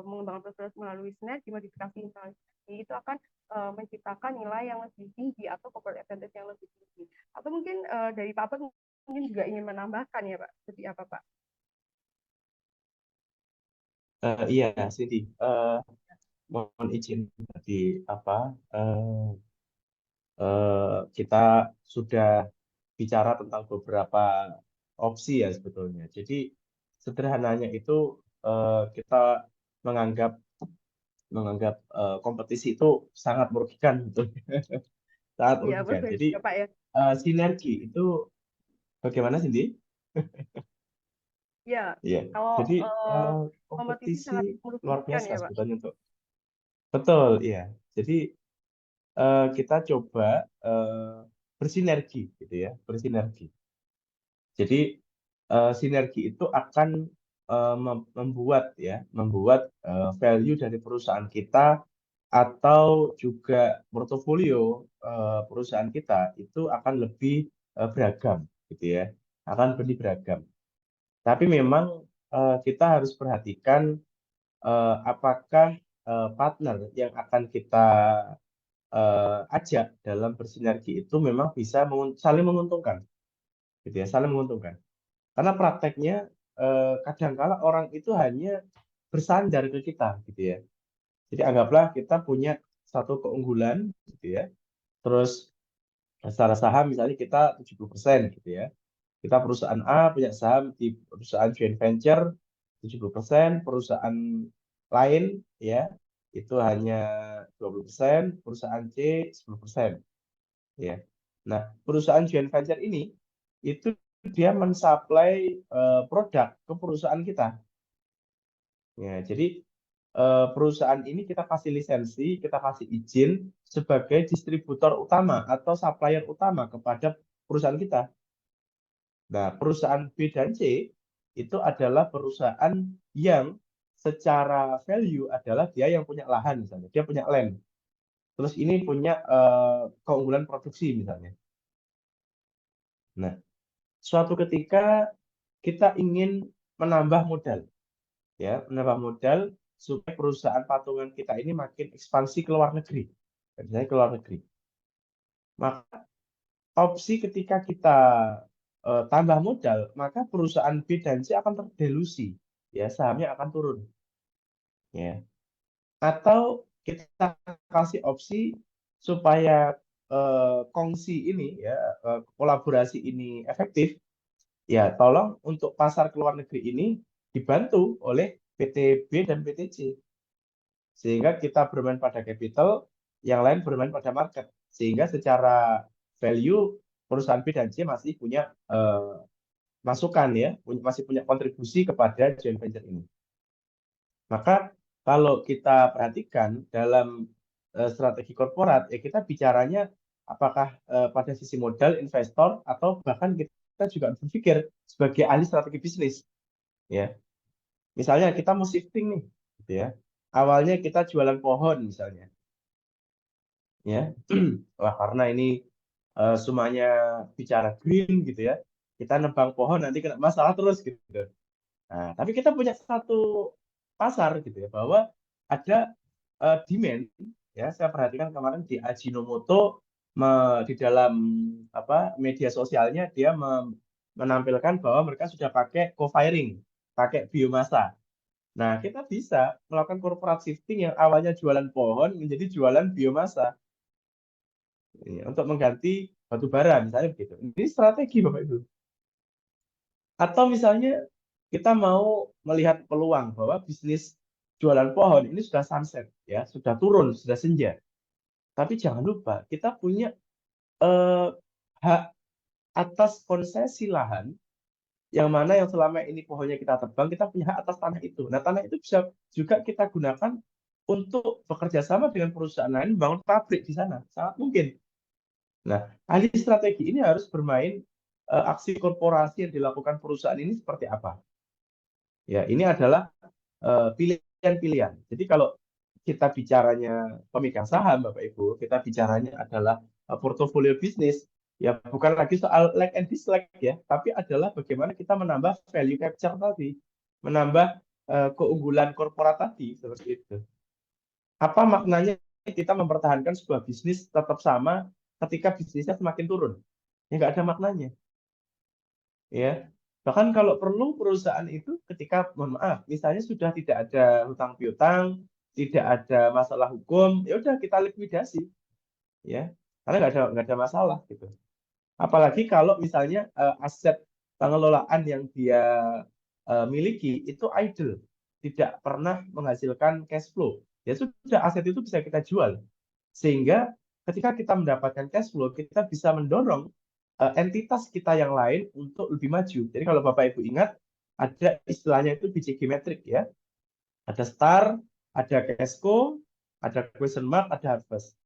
mengembangkan portfolio melalui sinergi modifikasi itu akan menciptakan nilai yang lebih tinggi atau corporate advantage yang lebih tinggi. Atau mungkin dari Pak Albert mungkin juga ingin menambahkan ya Pak, seperti apa Pak? Iya, Cindy. Mohon izin tadi apa kita sudah bicara tentang beberapa opsi ya sebetulnya. Jadi sederhananya itu kita menganggap kompetisi itu sangat merugikan, betul. Sangat Iya merugikan. betul Jadi ya Pak ya. sinergi itu bagaimana, Cindy? Ya, Iya. kalau Jadi kompetisi kompetisi sangat luar merugikan biasa ya Pak. sebetulnya untuk betul, iya. Jadi kita coba bersinergi gitu ya, bersinergi. Jadi sinergi itu akan membuat value dari perusahaan kita atau juga portofolio perusahaan kita itu akan lebih beragam gitu ya, akan lebih beragam. Tapi memang kita harus perhatikan apakah partner yang akan kita ajak dalam bersinergi itu memang bisa saling menguntungkan, gitu ya, saling menguntungkan. Karena prakteknya kadangkala orang itu hanya bersandar ke kita, gitu ya. Jadi anggaplah kita punya satu keunggulan, gitu ya. Terus secara saham misalnya kita 70%, gitu ya. Kita perusahaan A punya saham di perusahaan joint venture 70%, perusahaan lain ya itu hanya 20%, perusahaan C 10%. Ya. Nah, perusahaan joint venture ini itu dia mensuplai produk ke perusahaan kita. Ya, jadi perusahaan ini kita kasih lisensi, kita kasih izin sebagai distributor utama atau supplier utama kepada perusahaan kita. Nah, perusahaan B dan C itu adalah perusahaan yang secara value adalah dia yang punya lahan misalnya, dia punya land. Terus ini punya keunggulan produksi misalnya. Nah, suatu ketika kita ingin menambah modal, ya, menambah modal supaya perusahaan patungan kita ini makin ekspansi ke luar negeri, misalnya ke luar negeri. Maka opsi ketika kita tambah modal, maka perusahaan B dan C akan terdelusi, ya, sahamnya akan turun, ya. Atau kita kasih opsi supaya kongsi ini, ya, kolaborasi ini efektif. Ya, tolong untuk pasar ke luar negeri ini dibantu oleh PT B dan PT C. Sehingga kita bermain pada capital, yang lain bermain pada market. Sehingga secara value, perusahaan B dan C masih punya masukan ya, masih punya kontribusi kepada joint venture ini. Maka kalau kita perhatikan dalam strategi korporat, ya kita bicaranya apakah pada sisi modal, investor, atau bahkan kita juga berpikir sebagai ahli strategi bisnis. Ya, misalnya kita mau shifting nih, gitu ya. Awalnya kita jualan pohon misalnya, ya. Wah, karena ini semuanya bicara green gitu ya. Kita nebang pohon nanti kena masalah terus gitu. Nah, tapi kita punya satu pasar gitu ya bahwa ada demand ya. Saya perhatikan kemarin di Ajinomoto di dalam apa media sosialnya dia menampilkan bahwa mereka sudah pakai co-firing, pakai biomasa. Nah, kita bisa melakukan corporate shifting yang awalnya jualan pohon menjadi jualan biomasa ya, untuk mengganti batu bara misalnya begitu. Ini strategi Bapak Ibu. Atau misalnya kita mau melihat peluang bahwa bisnis jualan pohon ini sudah sunset ya, sudah turun, sudah senja. Tapi jangan lupa kita punya hak atas konsesi lahan yang mana yang selama ini pohonnya kita tebang, kita punya hak atas tanah itu. Nah, tanah itu bisa juga kita gunakan untuk bekerja sama dengan perusahaan lain membangun pabrik di sana. Sangat mungkin. Nah, ahli strategi ini harus bermain aksi korporasi yang dilakukan perusahaan ini seperti apa. Ya, ini adalah pilihan-pilihan. Jadi kalau kita bicaranya pemegang saham, Bapak Ibu, kita bicaranya adalah portofolio bisnis, ya bukan lagi soal like and dislike ya, tapi adalah bagaimana kita menambah value capture tadi, menambah keunggulan korporat tadi, seperti itu. Apa maknanya kita mempertahankan sebuah bisnis tetap sama ketika bisnisnya semakin turun? Ya nggak ada maknanya. Ya, bahkan kalau perlu perusahaan itu ketika, mohon maaf, misalnya sudah tidak ada hutang piutang, tidak ada masalah hukum, ya udah kita likuidasi, ya, karena nggak ada masalah gitu. Apalagi kalau misalnya aset pengelolaan yang dia miliki itu idle, tidak pernah menghasilkan cash flow, ya sudah aset itu bisa kita jual, sehingga ketika kita mendapatkan cash flow, kita bisa mendorong entitas kita yang lain untuk lebih maju. Jadi kalau Bapak Ibu ingat, ada istilahnya itu BCG metric ya. Ada STAR, ada Cashco, ada question mark, ada harvest.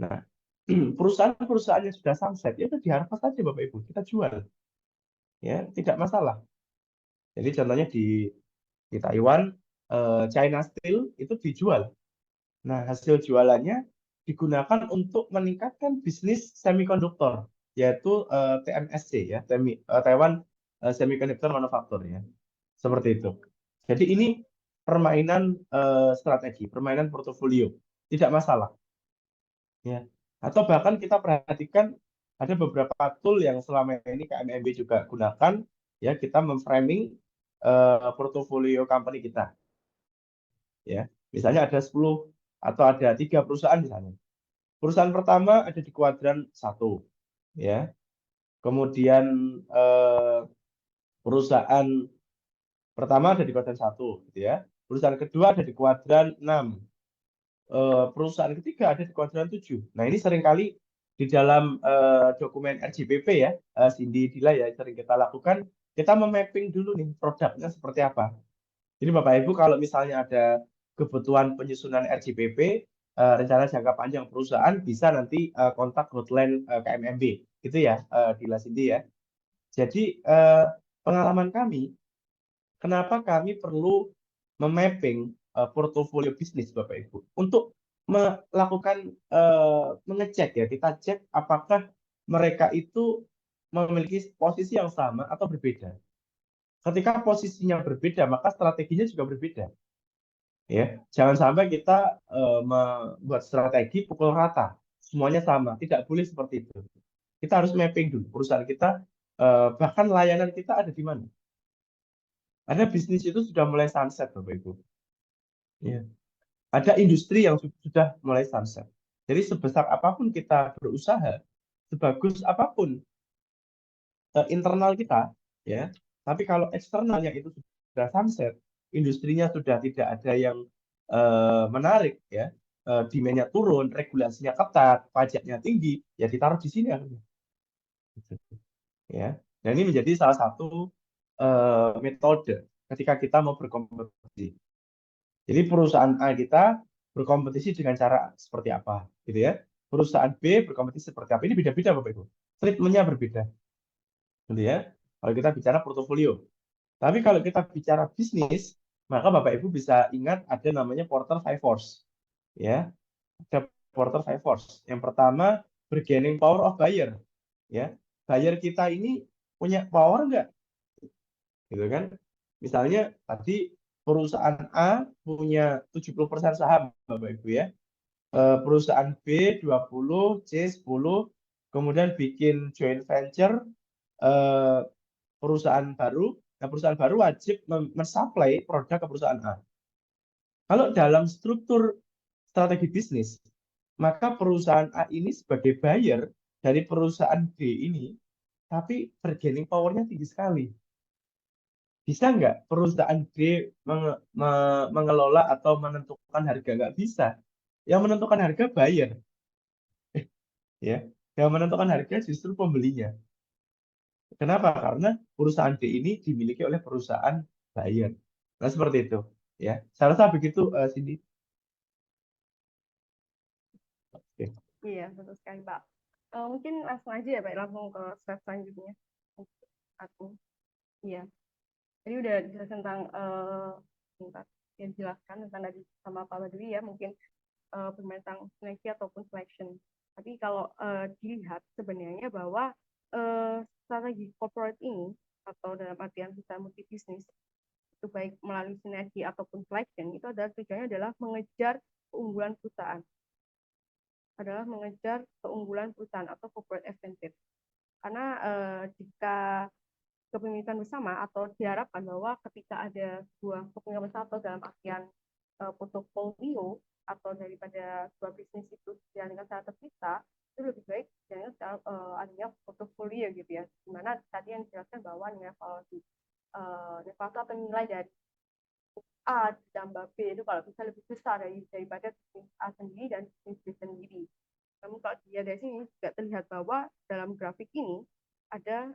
Nah, perusahaan-perusahaan yang sudah sunset, ya udah di harvest aja Bapak Ibu, kita jual. Ya, tidak masalah. Jadi contohnya di Taiwan, China Steel itu dijual. Nah, hasil jualannya digunakan untuk meningkatkan bisnis semikonduktor, yaitu TMSC ya, Taiwan Semiconductor Manufacture ya. Seperti itu. Jadi ini permainan strategi, permainan portofolio, tidak masalah. Ya. Atau bahkan kita perhatikan ada beberapa tool yang selama ini KMMB juga gunakan, ya kita memframing portofolio company kita. Ya, misalnya ada 10 atau ada 3 perusahaan misalnya. Perusahaan pertama ada di kuadran 1, ya. Kemudian perusahaan pertama ada di kuadran 1, gitu ya. Perusahaan kedua ada di kuadran 6. Perusahaan ketiga ada di kuadran 7. Nah, ini seringkali di dalam dokumen RJPP ya, Cindy Dila ya, sering kita lakukan, kita memapping dulu nih produknya seperti apa. Jadi Bapak Ibu kalau misalnya ada kebutuhan penyusunan RJPP, rencana jangka panjang perusahaan, bisa nanti kontak hotline KMMB, gitu ya, Dila Cindy ya. Jadi pengalaman kami, kenapa kami perlu memapping portofolio bisnis Bapak Ibu untuk melakukan mengecek ya, kita cek apakah mereka itu memiliki posisi yang sama atau berbeda. Ketika posisinya berbeda, maka strateginya juga berbeda. Ya, jangan sampai kita membuat strategi pukul rata, semuanya sama, tidak boleh seperti itu. Kita harus mapping dulu perusahaan kita, bahkan layanan kita ada di mana. Ada bisnis itu sudah mulai sunset, Bapak Ibu. Ya. Ada industri yang sudah mulai sunset. Jadi sebesar apapun kita berusaha, sebagus apapun internal kita, ya. Tapi kalau eksternalnya itu sudah sunset, industrinya sudah tidak ada yang menarik, ya, demand-nya turun, regulasinya ketat, pajaknya tinggi, ya ditaruh di sini akhirnya. Ya. Dan ini menjadi salah satu metode ketika kita mau berkompetisi. Jadi perusahaan A kita berkompetisi dengan cara seperti apa, gitu ya. Perusahaan B berkompetisi seperti apa. Ini beda-beda Bapak Ibu. Treatment-nya berbeda. Gitu ya. Kalau kita bicara portofolio. Tapi kalau kita bicara bisnis, maka Bapak Ibu bisa ingat ada namanya Porter Five Force. Ya. Ada Porter Five Force. Yang pertama, bargaining power of buyer. Ya. Buyer kita ini punya power enggak? Gitu kan? Misalnya tadi perusahaan A punya 70% saham Bapak Ibu ya. Perusahaan B 20, C 10, kemudian bikin joint venture perusahaan baru. Nah, perusahaan baru wajib mensuplai produk ke perusahaan A. Kalau dalam struktur strategi bisnis, maka perusahaan A ini sebagai buyer dari perusahaan B ini, tapi bargaining power-nya tinggi sekali. Bisa nggak perusahaan B mengelola atau menentukan harga? Nggak bisa. Yang menentukan harga buyer. Ya. Yang menentukan harga justru pembelinya. Kenapa? Karena perusahaan D ini dimiliki oleh perusahaan buyer. Nah, seperti itu. Ya, saya rasa begitu, Cindy. Oke. Iya, betul sekali, Pak. Mungkin langsung aja ya, Pak, langsung ke slide selanjutnya. Aku, iya. Jadi udah jelas tentang bentar, ya dijelaskan tentang tadi sama Pak Badui ya, mungkin bermain tentang seleksi ataupun selection. Tapi kalau dilihat sebenarnya bahwa strategi corporate ini atau dalam artian bisa multi bisnis itu baik melalui sinergi ataupun selection itu adalah tujuannya adalah mengejar keunggulan perusahaan atau corporate advantage. Karena jika kepemilikan bersama atau diharapkan bahwa ketika ada sebuah kepemilikan bersama atau dalam artian portofolio atau daripada sebuah bisnis itu dijalankan secara terpisah, itu lebih baik jangan adanya portofolio gitu ya, dimana tadi yang dijelaskan bahwa nilai valuasi atau nilai dari A ditambah B itu kalau bisa lebih besar daripada bisnis A sendiri dan bisnis B sendiri. Namun kalau dilihat dari sini juga terlihat bahwa dalam grafik ini ada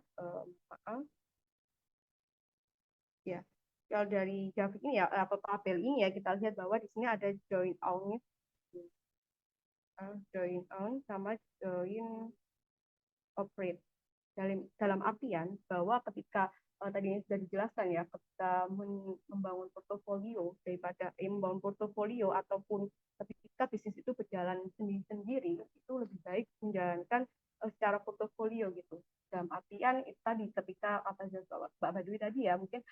ya, kalau dari grafik ini ya atau tabel ini ya kita lihat bahwa di sini ada join on sama join operate dalam artian bahwa ketika tadi sudah dijelaskan ya, ketika membangun portofolio ataupun ketika bisnis itu berjalan sendiri-sendiri itu lebih baik menjalankan secara portofolio gitu. Dalam artian itu tadi ketika kata Mbak Badui tadi ya, mungkin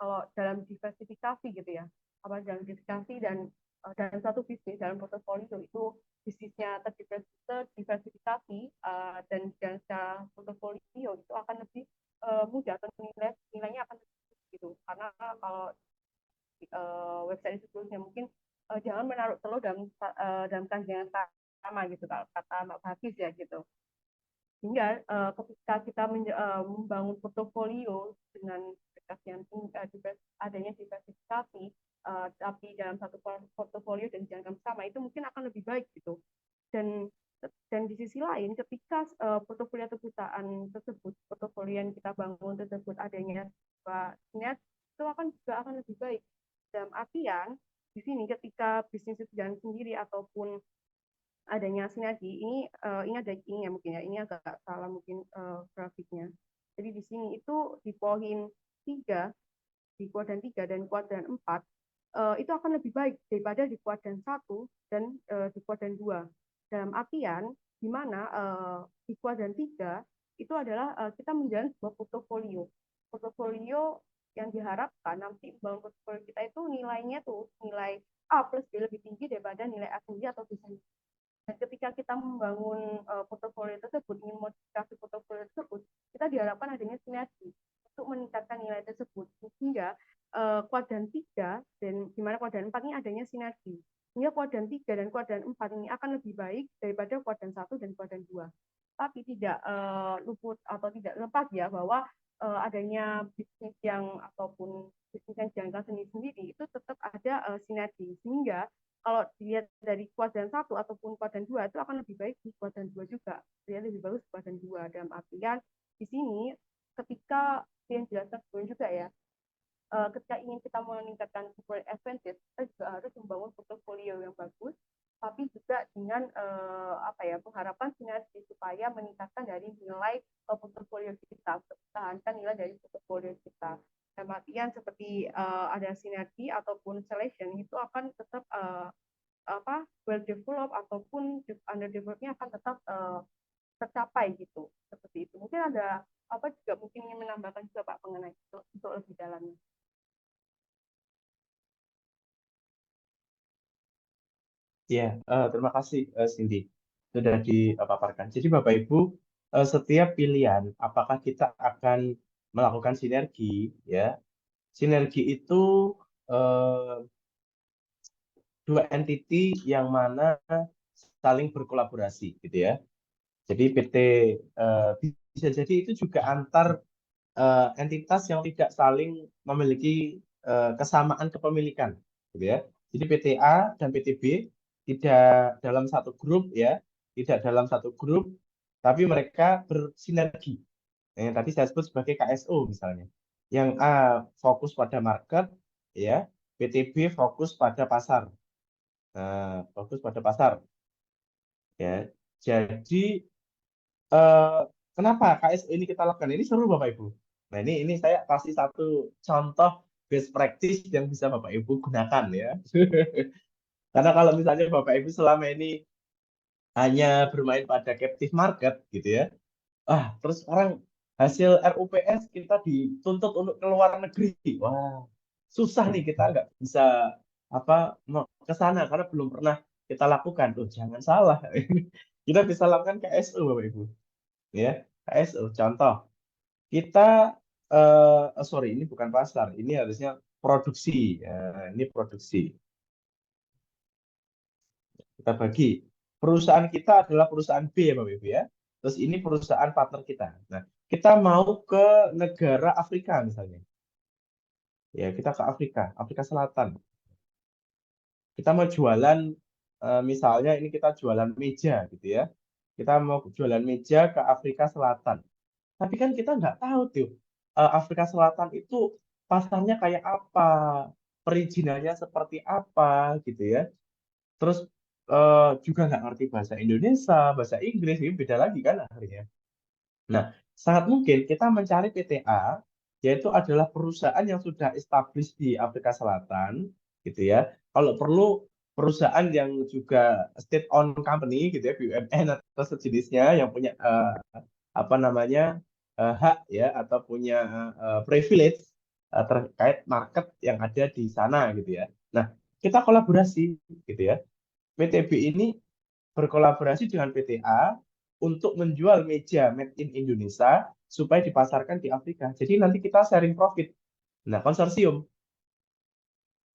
kalau dalam diversifikasi gitu ya, dalam diversifikasi dan dalam satu bisnis dalam portofolio itu bisnisnya terdiversifikasi dan secara portofolio itu akan lebih mudah atau nilainya akan lebih gitu, karena kalau website itu tulisnya mungkin jangan menaruh telur dalam kandang yang sama gitu kalau kata Mbak Hafiz ya gitu. Sehingga ketika kita membangun portofolio dengan adanya diversifikasi tapi dalam satu portofolio dan dijalankan bersama itu mungkin akan lebih baik gitu. Dan di sisi lain ketika portofolio perusahaan tersebut, portofolio yang kita bangun tersebut adanya sinergi itu juga akan lebih baik. Dalam artian di sini ketika bisnis itu jalan sendiri ataupun adanya sinergi ini ada ini ya mungkin ya, ini agak salah mungkin grafiknya. Jadi di sini itu di poin 3, di kuadran 3 dan kuadran 4 itu akan lebih baik daripada di kuadran 1 dan di kuadran 2. Dalam artian di mana di kuadran 3 itu adalah kita menjalani sebuah portofolio yang diharapkan nanti bangun portofolio kita itu nilainya tuh nilai A plus B lebih tinggi daripada nilai A sendiri atau B sendiri. Dan ketika kita membangun portofolio tersebut, ingin modifikasi portofolio tersebut, kita diharapkan adanya sinergi untuk meningkatkan nilai tersebut. Sehingga kuadran 3 dan di mana kuadran 4 ini adanya sinergi. Sehingga kuadran 3 dan kuadran 4 ini akan lebih baik daripada kuadran 1 dan kuadran 2. Tapi tidak luput atau tidak lepas ya bahwa adanya bisnis yang ataupun bisnis yang dijalankan sendiri-sendiri itu tetap ada sinergi. Sehingga kalau dilihat dari kuadran 1 ataupun kuadran 2 itu akan lebih baik di kuadran 2 juga. Dia lebih bagus kuadran 2 dalam artian di sini ketika yang jelaskan sebelumnya juga ya, ketika ingin kita meningkatkan corporate advantage, kita juga harus membangun portofolio yang bagus, tapi juga dengan pengharapan sinergi supaya meningkatkan dari nilai portofolio kita, pertahankan nilai dari portofolio kita. Dalam artian seperti ada sinergi ataupun selection itu akan tetap well develop ataupun under developnya akan tetap tercapai gitu, seperti itu. Mungkin ada juga mungkin ingin menambahkan juga Pak mengenai itu untuk lebih dalamnya. Ya, terima kasih Cindy sudah dipaparkan. Jadi Bapak Ibu, setiap pilihan apakah kita akan melakukan sinergi, ya, sinergi itu dua entiti yang mana saling berkolaborasi, gitu ya. Jadi PT bisa jadi itu juga antar entitas yang tidak saling memiliki kesamaan kepemilikan, gitu ya. Jadi PT A dan PT B tidak dalam satu grup ya, tidak dalam satu grup, tapi mereka bersinergi. yang tadi saya sebut sebagai KSO misalnya. Yang A fokus pada market, ya, PTB fokus pada pasar. Nah, fokus pada pasar, ya. Jadi kenapa KSO ini kita lakukan? Ini seru Bapak Ibu. Nah, ini saya kasih satu contoh best practice yang bisa Bapak Ibu gunakan ya. Karena kalau misalnya Bapak Ibu selama ini hanya bermain pada captive market gitu ya. Terus sekarang hasil RUPS kita dituntut untuk ke luar negeri. Wah, susah nih, kita nggak bisa ke sana karena belum pernah kita lakukan. Jangan salah. Kita bisa lakukan KSO Bapak Ibu. Ya, KSO. Contoh, kita sorry, ini bukan pasar, ini harusnya produksi. Ini produksi. Kita bagi. Perusahaan kita adalah perusahaan B ya Bapak Ibu ya. Terus ini perusahaan partner kita. Nah, kita mau ke negara Afrika misalnya. Ya, kita ke Afrika, Afrika Selatan. Kita mau jualan, misalnya ini kita jualan meja gitu ya. Kita mau jualan meja ke Afrika Selatan. Tapi kan kita nggak tahu tuh, Afrika Selatan itu pasarnya kayak apa, perizinannya seperti apa gitu ya. Terus juga nggak ngerti bahasa Indonesia, bahasa Inggris, ini beda lagi kan akhirnya. Nah, sangat mungkin kita mencari PTA, yaitu adalah perusahaan yang sudah established di Afrika Selatan, gitu ya. Kalau perlu perusahaan yang juga state-owned company, gitu ya, BUMN atau sejenisnya yang punya hak ya atau punya privilege terkait market yang ada di sana, gitu ya. Nah, kita kolaborasi, gitu ya. PTB ini berkolaborasi dengan PTA untuk menjual meja made in Indonesia supaya dipasarkan di Afrika. Jadi nanti kita sharing profit. Nah, konsorsium.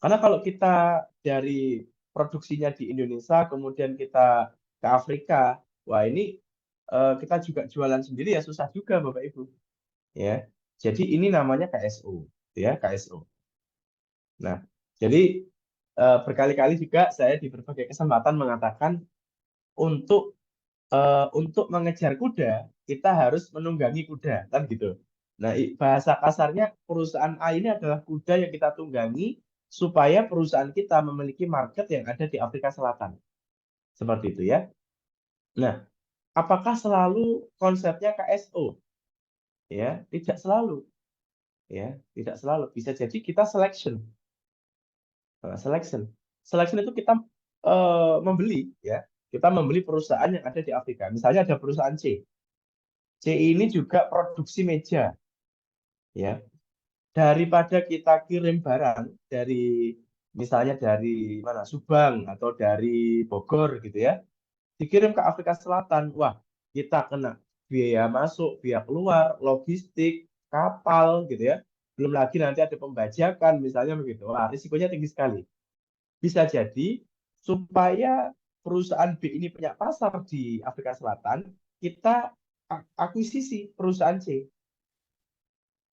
Karena kalau kita dari produksinya di Indonesia, kemudian kita ke Afrika, wah ini kita juga jualan sendiri ya susah juga Bapak Ibu. Ya, jadi ini namanya KSO, ya KSO. Nah, jadi berkali-kali juga saya di berbagai kesempatan mengatakan untuk mengejar kuda, kita harus menunggangi kuda, kan gitu. Nah, bahasa kasarnya perusahaan A ini adalah kuda yang kita tunggangi supaya perusahaan kita memiliki market yang ada di Afrika Selatan. Seperti itu ya. Nah, apakah selalu konsepnya KSO? Ya, tidak selalu. Ya, tidak selalu. Bisa jadi kita selection. Selection itu kita membeli ya. Kita membeli perusahaan yang ada di Afrika. Misalnya ada perusahaan C. C ini juga produksi meja, ya. Daripada kita kirim barang dari misalnya dari mana Subang atau dari Bogor gitu ya, dikirim ke Afrika Selatan, wah kita kena biaya masuk, biaya keluar, logistik, kapal gitu ya. Belum lagi nanti ada pembajakan misalnya begitu. Wah, risikonya tinggi sekali. Bisa jadi supaya perusahaan B ini punya pasar di Afrika Selatan, kita akuisisi perusahaan C.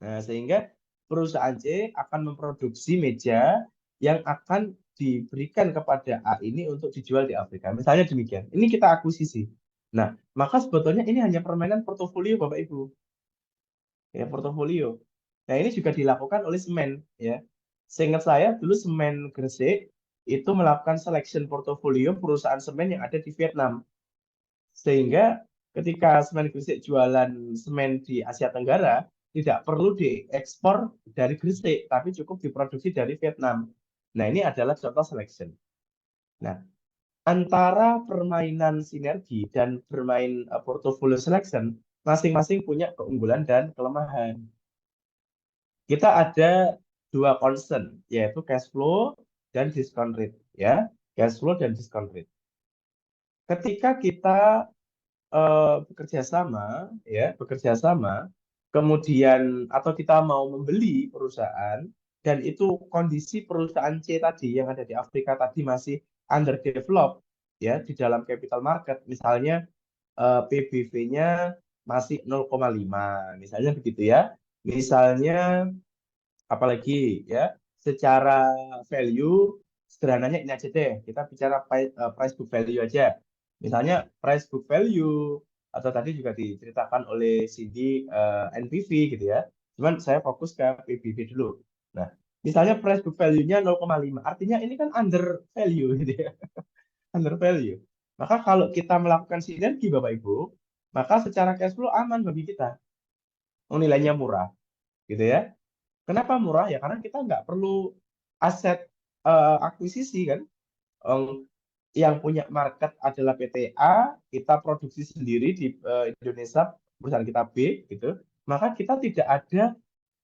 Nah, sehingga perusahaan C akan memproduksi meja yang akan diberikan kepada A ini untuk dijual di Afrika. Misalnya demikian. Ini kita akuisisi. Nah, maka sebetulnya ini hanya permainan portofolio Bapak Ibu. Ya, portofolio. Nah, ini juga dilakukan oleh Semen ya. Seingat saya dulu Semen Gresik itu melakukan selection portofolio perusahaan semen yang ada di Vietnam. Sehingga ketika Semen Gresik jualan semen di Asia Tenggara, tidak perlu diekspor dari Gresik, tapi cukup diproduksi dari Vietnam. Nah, ini adalah contoh selection. Nah, antara permainan sinergi dan bermain portfolio selection, masing-masing punya keunggulan dan kelemahan. Kita ada dua concern, yaitu cash flow dan discount rate. Ya, cash flow dan discount rate. Ketika kita bekerja sama, kemudian atau kita mau membeli perusahaan dan itu kondisi perusahaan C tadi yang ada di Afrika tadi masih underdeveloped ya di dalam capital market, misalnya PBV-nya masih 0,5 misalnya begitu ya. Misalnya apalagi ya secara value sederhananya ini aja deh, kita bicara price book value aja. Misalnya price book value atau tadi juga diceritakan oleh Cindy NPV gitu ya. Cuman saya fokus ke PBV dulu. Nah, misalnya price book value-nya 0,5, artinya ini kan under value gitu ya. Under value. Maka kalau kita melakukan sinergi Bapak Ibu, maka secara cash flow aman bagi kita. Oh, nilainya murah gitu ya. Kenapa murah? Ya karena kita nggak perlu aset akuisisi kan. Yang punya market adalah PTA, kita produksi sendiri di Indonesia, perusahaan kita B gitu. Maka kita tidak ada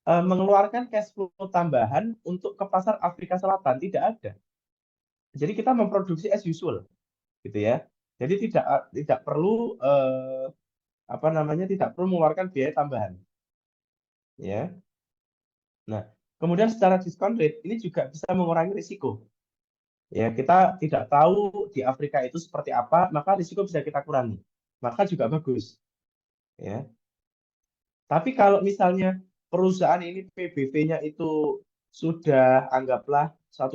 mengeluarkan cash flow tambahan untuk ke pasar Afrika Selatan, tidak ada. Jadi kita memproduksi as usual gitu ya. Jadi tidak perlu apa namanya, tidak perlu mengeluarkan biaya tambahan ya. Nah, kemudian secara discount rate ini juga bisa mengurangi risiko. Ya, kita tidak tahu di Afrika itu seperti apa, maka risiko bisa kita kurangi. Maka juga bagus. Ya. Tapi kalau misalnya perusahaan ini PBV-nya itu sudah anggaplah 1,5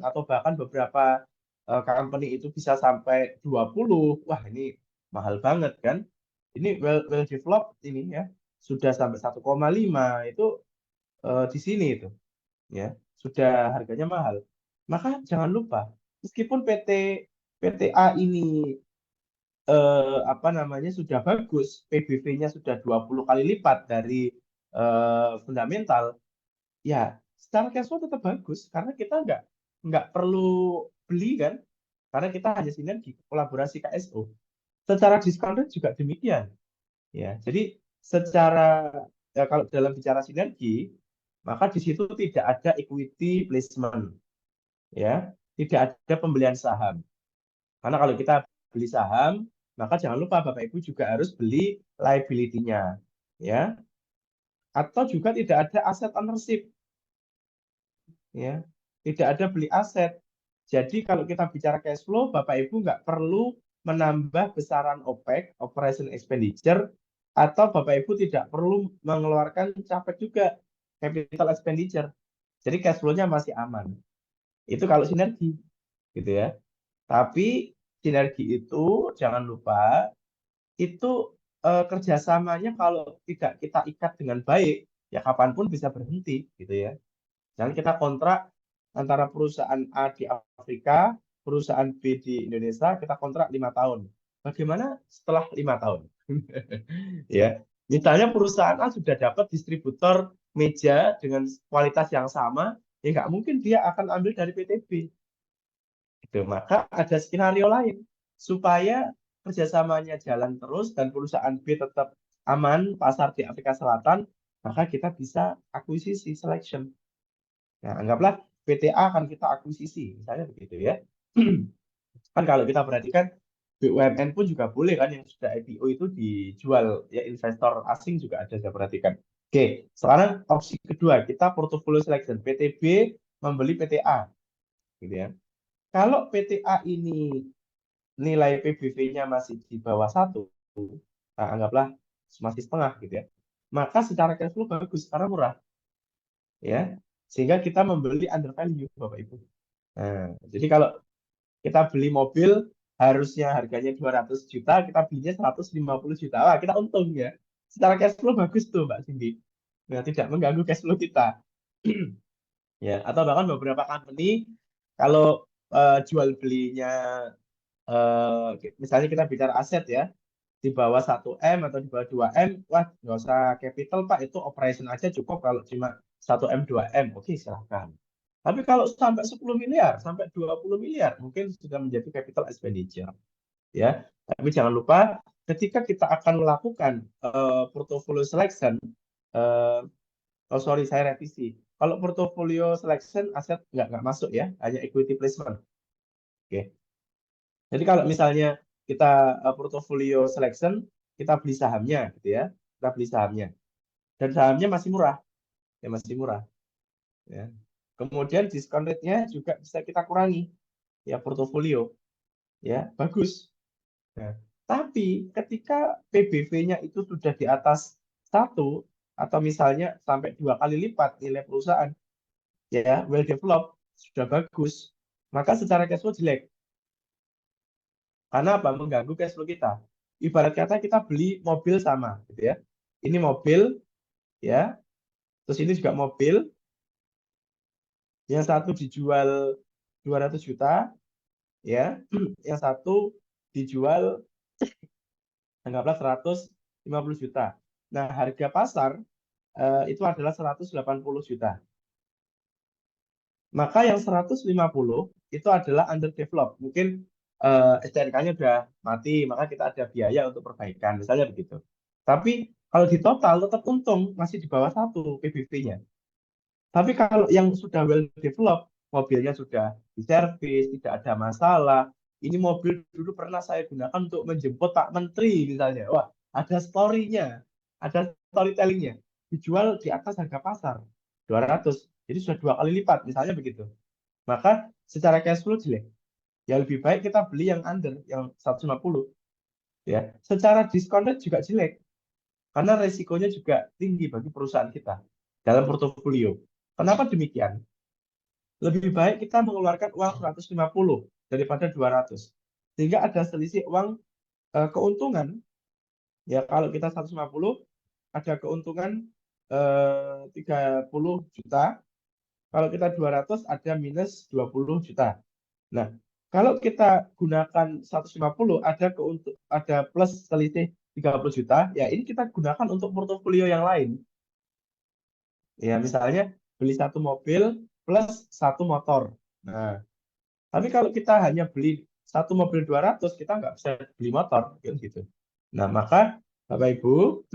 atau bahkan beberapa company itu bisa sampai 20, wah ini mahal banget kan. Ini well developed ini ya, sudah sampai 1,5 itu di sini itu ya, sudah harganya mahal. Maka jangan lupa, meskipun PTA ini apa namanya sudah bagus, PBV-nya sudah 20 kali lipat dari fundamental, ya secara cash flow tetap bagus karena kita nggak perlu beli kan, karena kita hanya sinergi kolaborasi KSO. Secara discount rate juga demikian, ya. Jadi secara kalau dalam bicara sinergi, maka di situ tidak ada equity placement, ya, tidak ada pembelian saham. Karena kalau kita beli saham, maka jangan lupa Bapak Ibu juga harus beli liability-nya, ya. Atau juga tidak ada aset ownership, ya. Tidak ada beli aset. Jadi kalau kita bicara cash flow, Bapak Ibu nggak perlu menambah besaran OPEX, operation expenditure, atau Bapak Ibu tidak perlu mengeluarkan CAPEX juga, capital expenditure. Jadi cash flow-nya masih aman. Itu kalau sinergi, gitu ya. Tapi sinergi itu jangan lupa itu kerjasamanya kalau tidak kita ikat dengan baik, ya kapanpun bisa berhenti, gitu ya. Jangan kita kontrak antara perusahaan A di Afrika, perusahaan B di Indonesia, kita kontrak 5 tahun. Bagaimana setelah 5 tahun? Ya, misalnya perusahaan A sudah dapat distributor meja dengan kualitas yang sama, ya nggak mungkin dia akan ambil dari PTB. Gitu. Maka ada skenario lain supaya kerjasamanya jalan terus dan perusahaan B tetap aman pasar di Afrika Selatan, maka kita bisa akuisisi selection. Nah, anggaplah PTA akan kita akuisisi, misalnya begitu ya. Kan kalau kita perhatikan BUMN pun juga boleh kan yang sudah IPO itu dijual ya, investor asing juga ada, saya perhatikan. Oke, sekarang opsi kedua kita portfolio selection, PTB membeli PTA gitu ya. Kalau PTA ini nilai PBV-nya masih di bawah 1, nah anggaplah masih setengah gitu ya, maka secara cash flow bagus karena murah ya, sehingga kita membeli under value Bapak Ibu. Nah, jadi kalau kita beli mobil harusnya harganya 200 juta, kita belinya 150 juta, wah kita untung ya. Secara cash flow bagus tuh Mbak Cindy. Nah, tidak mengganggu cash flow kita. Ya, atau bahkan beberapa company kalau jual belinya misalnya kita bicara aset ya, di bawah 1M atau di bawah 2M, wah nggak usah capital Pak, itu operation aja cukup kalau cuma 1M 2M, oke silahkan. Tapi kalau sampai 10 miliar, sampai 20 miliar, mungkin sudah menjadi capital expenditure. Ya, tapi jangan lupa ketika kita akan melakukan portfolio selection, uh, oh sorry saya revisi. Kalau portfolio selection aset nggak masuk ya, hanya equity placement. Oke. Jadi kalau misalnya kita portfolio selection, kita beli sahamnya gitu ya, kita beli sahamnya, dan sahamnya masih murah, ya masih murah. Ya. Kemudian diskon rate-nya juga bisa kita kurangi, ya portofolio, ya bagus. Nah, tapi ketika PBV-nya itu sudah di atas 1 atau misalnya sampai 2 kali lipat nilai perusahaan, ya well developed, sudah bagus, maka secara cash flow jelek. Karena apa? Mengganggu cash flow kita. ibarat kata kita beli mobil sama, gitu ya. Ini mobil, ya. Terus ini juga mobil. Yang satu dijual 200 juta, ya. Yang satu dijual anggaplah 150 juta. Nah, harga pasar itu adalah 180 juta. Maka yang 150 itu adalah underdeveloped. Mungkin STNK-nya udah mati, maka kita ada biaya untuk perbaikan, misalnya begitu. Tapi kalau di total tetap untung, masih di bawah 1 PBV-nya. Tapi kalau yang sudah well developed, mobilnya sudah diservis, tidak ada masalah. Ini mobil dulu pernah saya gunakan untuk menjemput Pak Menteri misalnya. Wah, ada story-nya, ada storytelling-nya. Dijual di atas harga pasar, 200. Jadi sudah 2 kali lipat, misalnya begitu. Maka secara cash flow jelek. Ya lebih baik kita beli yang under, yang 150. Ya. Secara diskon rate juga jelek. Karena resikonya juga tinggi bagi perusahaan kita dalam portofolio. Kenapa demikian? Lebih baik kita mengeluarkan uang 150 daripada 200. Sehingga ada selisih uang keuntungan. Ya kalau kita 150 ada keuntungan 30 juta. Kalau kita 200 ada minus 20 juta. Nah, kalau kita gunakan 150 ada plus selisih 30 juta, ya ini kita gunakan untuk portofolio yang lain. Ya, misalnya beli satu mobil plus satu motor. Nah, tapi kalau kita hanya beli satu mobil 200, kita nggak bisa beli motor, gitu. Nah, maka Bapak Ibu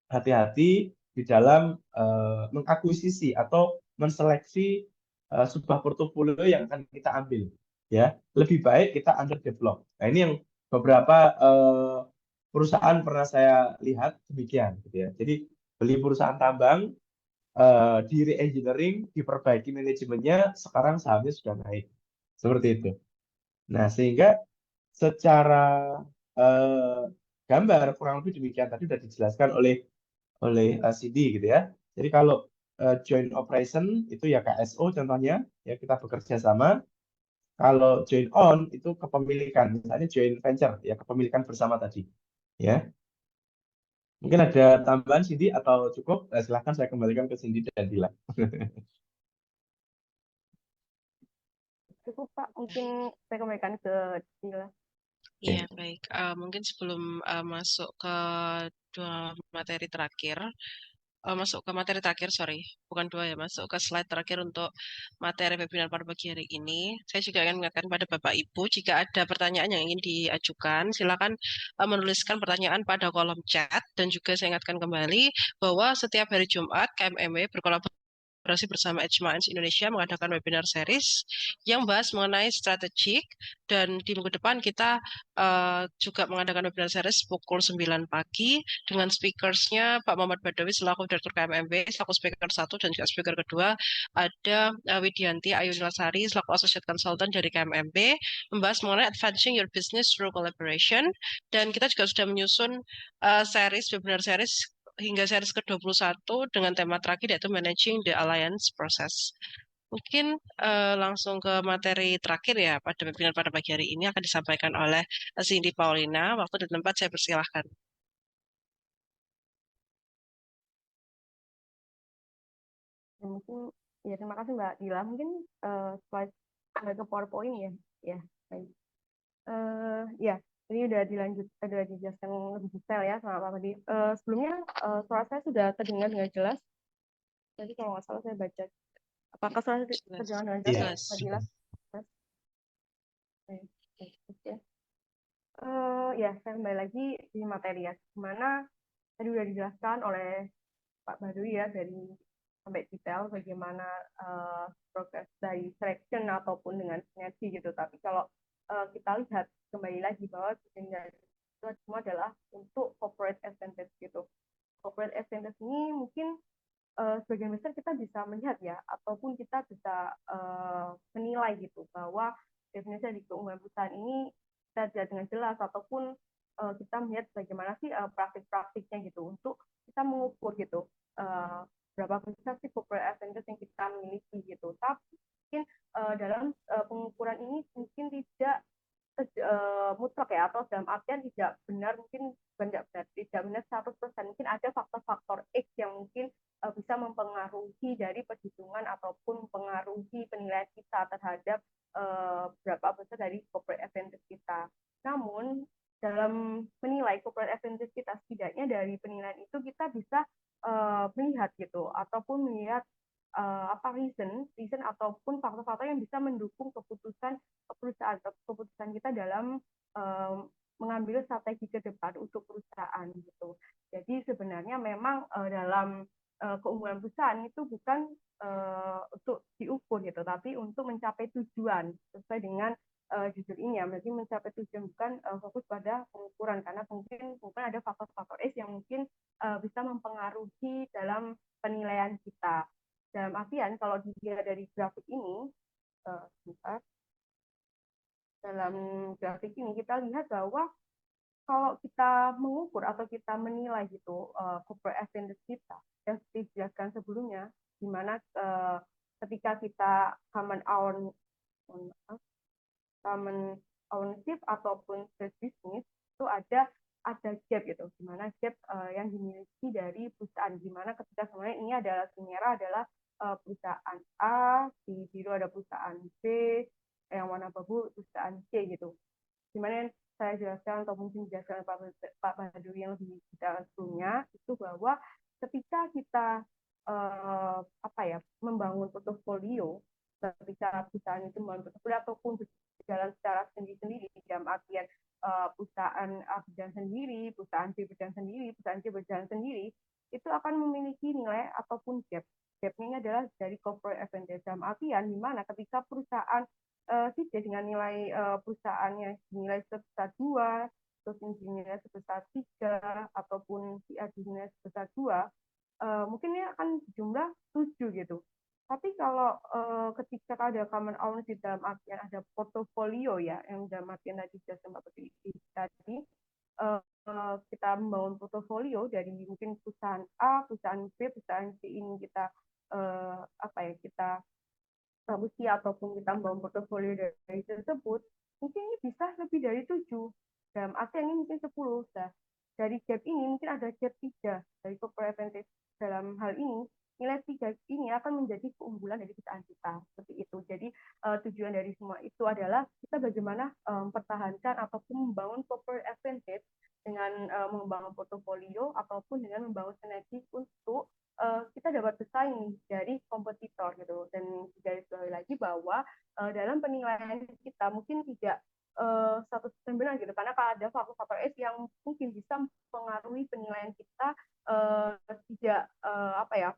hati-hati di dalam mengakuisisi atau menseleksi sebuah portofolio yang akan kita ambil. Ya, lebih baik kita underdevelop. Nah, ini yang beberapa perusahaan pernah saya lihat demikian, gitu ya. Jadi beli perusahaan tambang di re-engineering, diperbaiki manajemennya, sekarang sahamnya sudah naik. Seperti itu. Nah, sehingga secara eh, gambar kurang lebih demikian tadi sudah dijelaskan oleh Cindy gitu ya. Jadi kalau joint operation itu ya KSO contohnya, ya kita bekerja sama. Kalau joint own itu kepemilikan, misalnya joint venture ya kepemilikan bersama tadi. Ya, mungkin ada tambahan Cindy atau cukup? Silahkan saya kembalikan ke Cindy dan Dila. Cukup Pak, mungkin saya kembalikan ke Dila. Iya, baik. Mungkin sebelum masuk ke dua materi terakhir, masuk ke materi terakhir, sorry, bukan dua ya, masuk ke slide terakhir untuk materi webinar pada pagi hari ini. Saya juga akan mengingatkan pada Bapak Ibu, jika ada pertanyaan yang ingin diajukan, silakan menuliskan pertanyaan pada kolom chat, dan juga saya ingatkan kembali bahwa setiap hari Jumat KMMW berkolaborasi bersama Edge Minds Indonesia mengadakan webinar series yang bahas mengenai strategik, dan di minggu depan kita juga mengadakan webinar series pukul 9 pagi dengan speakersnya Pak Muhammad Badawi selaku Direktur KMMB selaku speaker 1, dan juga speaker kedua ada Widianti Ayu Nilasari selaku Associate Consultant dari KMMB membahas mengenai advancing your business through collaboration. Dan kita juga sudah menyusun webinar series hingga series ke-21 dengan tema terakhir yaitu Managing the Alliance Process. Mungkin langsung ke materi terakhir ya pada webinar pada pagi hari ini akan disampaikan oleh Cindy Paulina. Waktu dan tempat saya persilahkan. Ya, mungkin ya terima kasih Mbak Dila. Mungkin slide ke PowerPoint ya. Ya, baik. Ya, ini udah dijelaskan lebih detail ya sama Pak Padi. Sebelumnya suara saya sudah terdengar dengan jelas. Jadi kalau nggak salah saya baca. Apakah suara terdengar dengan jelas, Iya. Mbak Dila? Jelas. Baik, baik, oke. Ya, saya kembali lagi di materi ya. Dimana tadi udah dijelaskan oleh Pak Baduy ya dari sampai detail bagaimana progres dari selection ataupun dengan sinergi gitu. Tapi kalau kita lihat kembali lagi bahwa sinergi itu semua adalah untuk corporate advantage gitu. Corporate advantage ini mungkin sebagian besar kita bisa melihat ya, ataupun kita bisa menilai gitu bahwa definisi dari keunggulan perusahaan ini kita lihat dengan jelas, ataupun kita melihat bagaimana sih praktik-praktiknya gitu untuk kita mengukur gitu berapa besar sih corporate advantage yang kita miliki gitu. Tapi mungkin dalam pengukuran ini mungkin tidak mutlak ya, atau dalam artian tidak benar, mungkin tidak benar 100%, mungkin ada faktor-faktor X yang mungkin bisa mempengaruhi dari perhitungan ataupun mempengaruhi penilaian kita terhadap berapa besar dari corporate advantage kita. Namun dalam menilai corporate advantage kita, setidaknya dari penilaian itu kita bisa melihat gitu, ataupun melihat apa reason ataupun faktor-faktor yang bisa mendukung keputusan perusahaan atau keputusan kita dalam mengambil strategi ke depan untuk perusahaan gitu. Jadi sebenarnya memang dalam keunggulan perusahaan itu bukan untuk diukur gitu, tapi untuk mencapai tujuan sesuai dengan judul ini ya, berarti mencapai tujuan, bukan fokus pada pengukuran, karena mungkin ada faktor-faktor S yang mungkin bisa mempengaruhi dalam penilaian kita. Dalam artian kalau dilihat dari grafik ini, dalam grafik ini kita lihat bahwa kalau kita mengukur atau kita menilai gitu corporate advantage kita, yang seperti dijelaskan sebelumnya, di mana ketika kita common ownership ataupun shared business itu ada gap gitu, di mana gap yang dimiliki dari perusahaan, di mana ketika sebenarnya ini adalah si merah adalah perusahaan A, di biru ada perusahaan B, yang warna abu perusahaan C gitu. Dimana yang saya jelaskan atau mungkin dijelaskan Pak Baduri yang lebih detail sebelumnya itu bahwa ketika kita membangun portofolio, ketika perusahaan itu membangun portofolio ataupun berjalan secara sendiri-sendiri, dalam artian perusahaan A berjalan sendiri, perusahaan B berjalan sendiri, perusahaan C berjalan sendiri, itu akan memiliki nilai ataupun gap. Gapnya adalah dari corporate advantage, dalam artian di mana ketika perusahaan si C dengan nilai perusahaannya nilai sebesar 2, terus nilai sebesar 3, ataupun si A nilai sebesar 2, mungkin ini akan jumlah 7 gitu. Tapi kalau ketika ada common ownership dalam artian ada portofolio ya, yang dalam artian tadi sudah sempat tadi, kita membangun portofolio dari mungkin perusahaan A, perusahaan B, perusahaan C ini kita kita usia ataupun kita membangun portofolio dari tersebut, mungkin ini bisa lebih dari 7. Dalam artian ini mungkin 10. Nah, dari gap ini mungkin ada gap 3 dari corporate advantage. Dalam hal ini, nilai 3 ini akan menjadi keunggulan dari perusahaan kita. Seperti itu. Jadi, tujuan dari semua itu adalah kita bagaimana mempertahankan ataupun membangun corporate advantage dengan membangun portofolio ataupun dengan membangun sinergi untuk kita dapat bersaing dari kompetitor gitu. Dan garis bawahi lagi bahwa dalam penilaian kita mungkin tidak 100% benar gitu, karena kalau ada faktor-faktor S yang mungkin bisa mempengaruhi penilaian kita tidak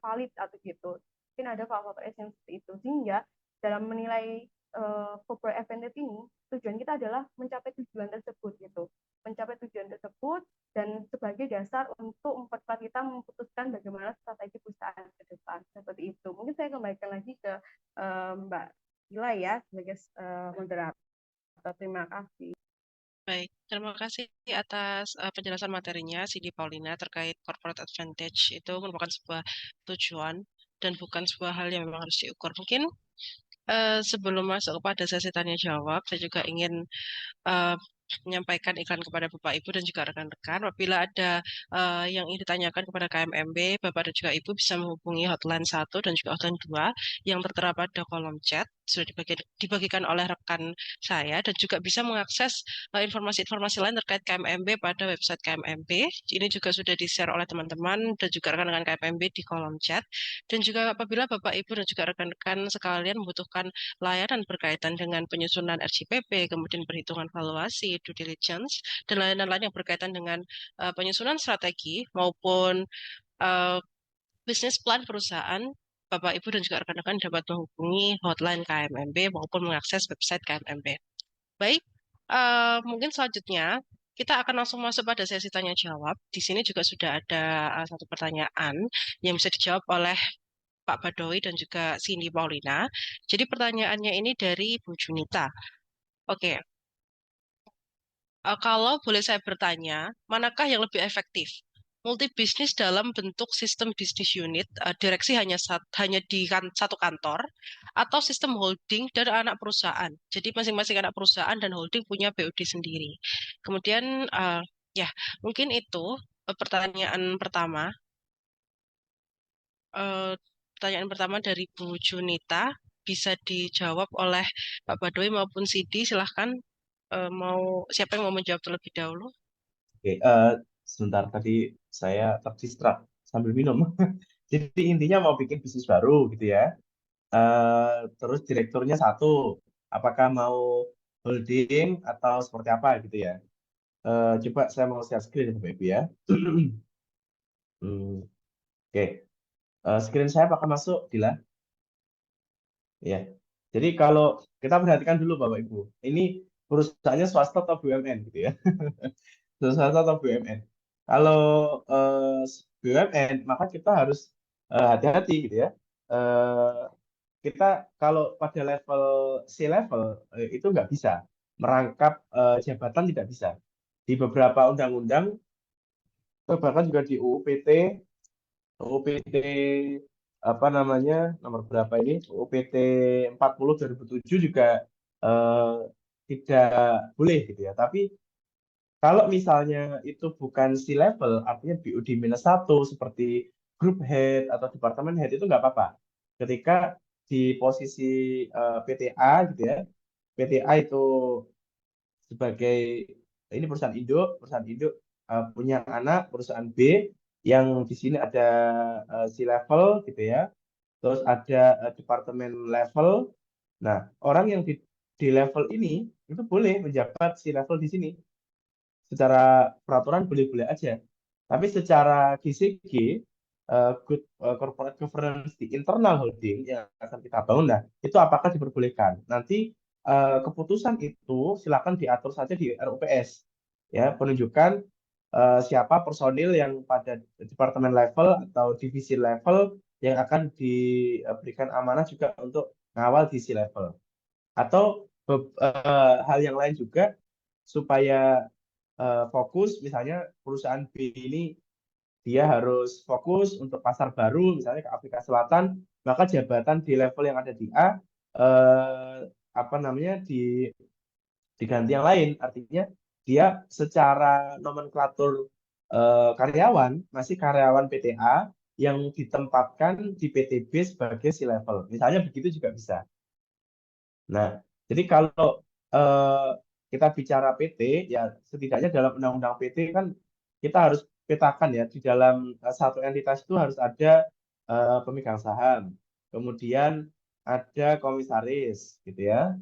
valid atau gitu. Mungkin ada faktor-faktor S yang seperti itu, sehingga dalam menilai corporate advantage ini tujuan kita adalah mencapai tujuan tersebut gitu, mencapai tujuan tersebut dan sebagai dasar untuk memperkuat kita memutuskan bagaimana strategi perusahaan ke depan, seperti itu. Mungkin saya kembalikan lagi ke Mbak Ila ya sebagai moderator. Terima kasih. Baik, terima kasih atas penjelasan materinya, Cindy Paulina, terkait corporate advantage. Itu merupakan sebuah tujuan dan bukan sebuah hal yang memang harus diukur. Mungkin sebelum masuk kepada sesi tanya jawab, saya juga ingin menyampaikan iklan kepada Bapak Ibu dan juga rekan-rekan. Apabila ada yang ingin ditanyakan kepada KMMB, Bapak dan juga Ibu bisa menghubungi hotline 1 dan juga hotline 2 yang tertera pada kolom chat, sudah dibagikan oleh rekan saya, dan juga bisa mengakses informasi-informasi lain terkait KMMB pada website KMMB. Ini juga sudah di-share oleh teman-teman dan juga rekan-rekan KMMB di kolom chat. Dan juga apabila Bapak Ibu dan juga rekan-rekan sekalian membutuhkan layanan berkaitan dengan penyusunan RCPP, kemudian perhitungan valuasi, due diligence, dan layanan-lain yang berkaitan dengan penyusunan strategi maupun bisnis plan perusahaan, Bapak, Ibu, dan juga rekan-rekan dapat menghubungi hotline KMMB maupun mengakses website KMMB. Baik, mungkin selanjutnya kita akan langsung masuk pada sesi tanya jawab. Di sini juga sudah ada satu pertanyaan yang bisa dijawab oleh Pak Badowi dan juga Cindy Paulina. Jadi pertanyaannya ini dari Bu Junita. Oke, kalau boleh saya bertanya, manakah yang lebih efektif? multi bisnis dalam bentuk sistem bisnis unit, direksi hanya di satu kantor, atau sistem holding dan anak perusahaan. Jadi masing-masing anak perusahaan dan holding punya BUD sendiri. Kemudian ya mungkin itu pertanyaan pertama. Eh, Pertanyaan pertama dari Bu Junita bisa dijawab oleh Pak Badoy maupun Sidi. Silahkan, siapa yang mau menjawab terlebih dahulu? Oke, sebentar tadi saya terdistrak sambil minum. Jadi intinya mau bikin bisnis baru gitu ya. Terus direkturnya satu, apakah mau holding atau seperti apa gitu ya? Coba saya mau share screen ya, Bapak Ibu ya. Hmm, Oke, screen saya apakah masuk, Dila? Ya. Jadi kalau kita perhatikan dulu Bapak Ibu, ini perusahaannya swasta atau BUMN gitu ya. Swasta atau BUMN. Kalau BUMN, maka kita harus hati-hati gitu ya. Eh, Kita kalau pada level C-level itu nggak bisa merangkap jabatan, tidak bisa. Di beberapa undang-undang, bahkan juga di UU PT apa namanya, nomor berapa ini, UU PT 40 2007 juga eh, tidak boleh gitu ya. Tapi kalau misalnya itu bukan C-level, artinya BUD-1 seperti group head atau departemen head itu nggak apa-apa. Ketika di posisi PTA gitu ya, PTA itu sebagai ini perusahaan induk punya anak perusahaan B yang di sini ada C-level gitu ya, terus ada departemen level. Nah, orang yang di level ini itu boleh menjabat C-level di sini. Secara peraturan boleh-boleh aja. Tapi secara GCG, good corporate governance di internal holding yang akan kita bangun, nah itu apakah diperbolehkan? Nanti keputusan itu silakan diatur saja di RUPS, ya penunjukan siapa personil yang pada departemen level atau divisi level yang akan diberikan amanah juga untuk ngawal di C level. Atau hal yang lain juga supaya fokus, misalnya perusahaan B ini dia harus fokus untuk pasar baru, misalnya ke Afrika Selatan, maka jabatan di level yang ada di A eh, apa namanya diganti yang lain. Artinya dia secara nomenklatur karyawan masih karyawan PTA yang ditempatkan di PTB sebagai C level. Misalnya begitu juga bisa. Nah, jadi kalau eh, kita bicara PT, ya setidaknya dalam undang-undang PT kan kita harus petakan ya, di dalam satu entitas itu harus ada pemegang saham, kemudian ada komisaris, gitu ya.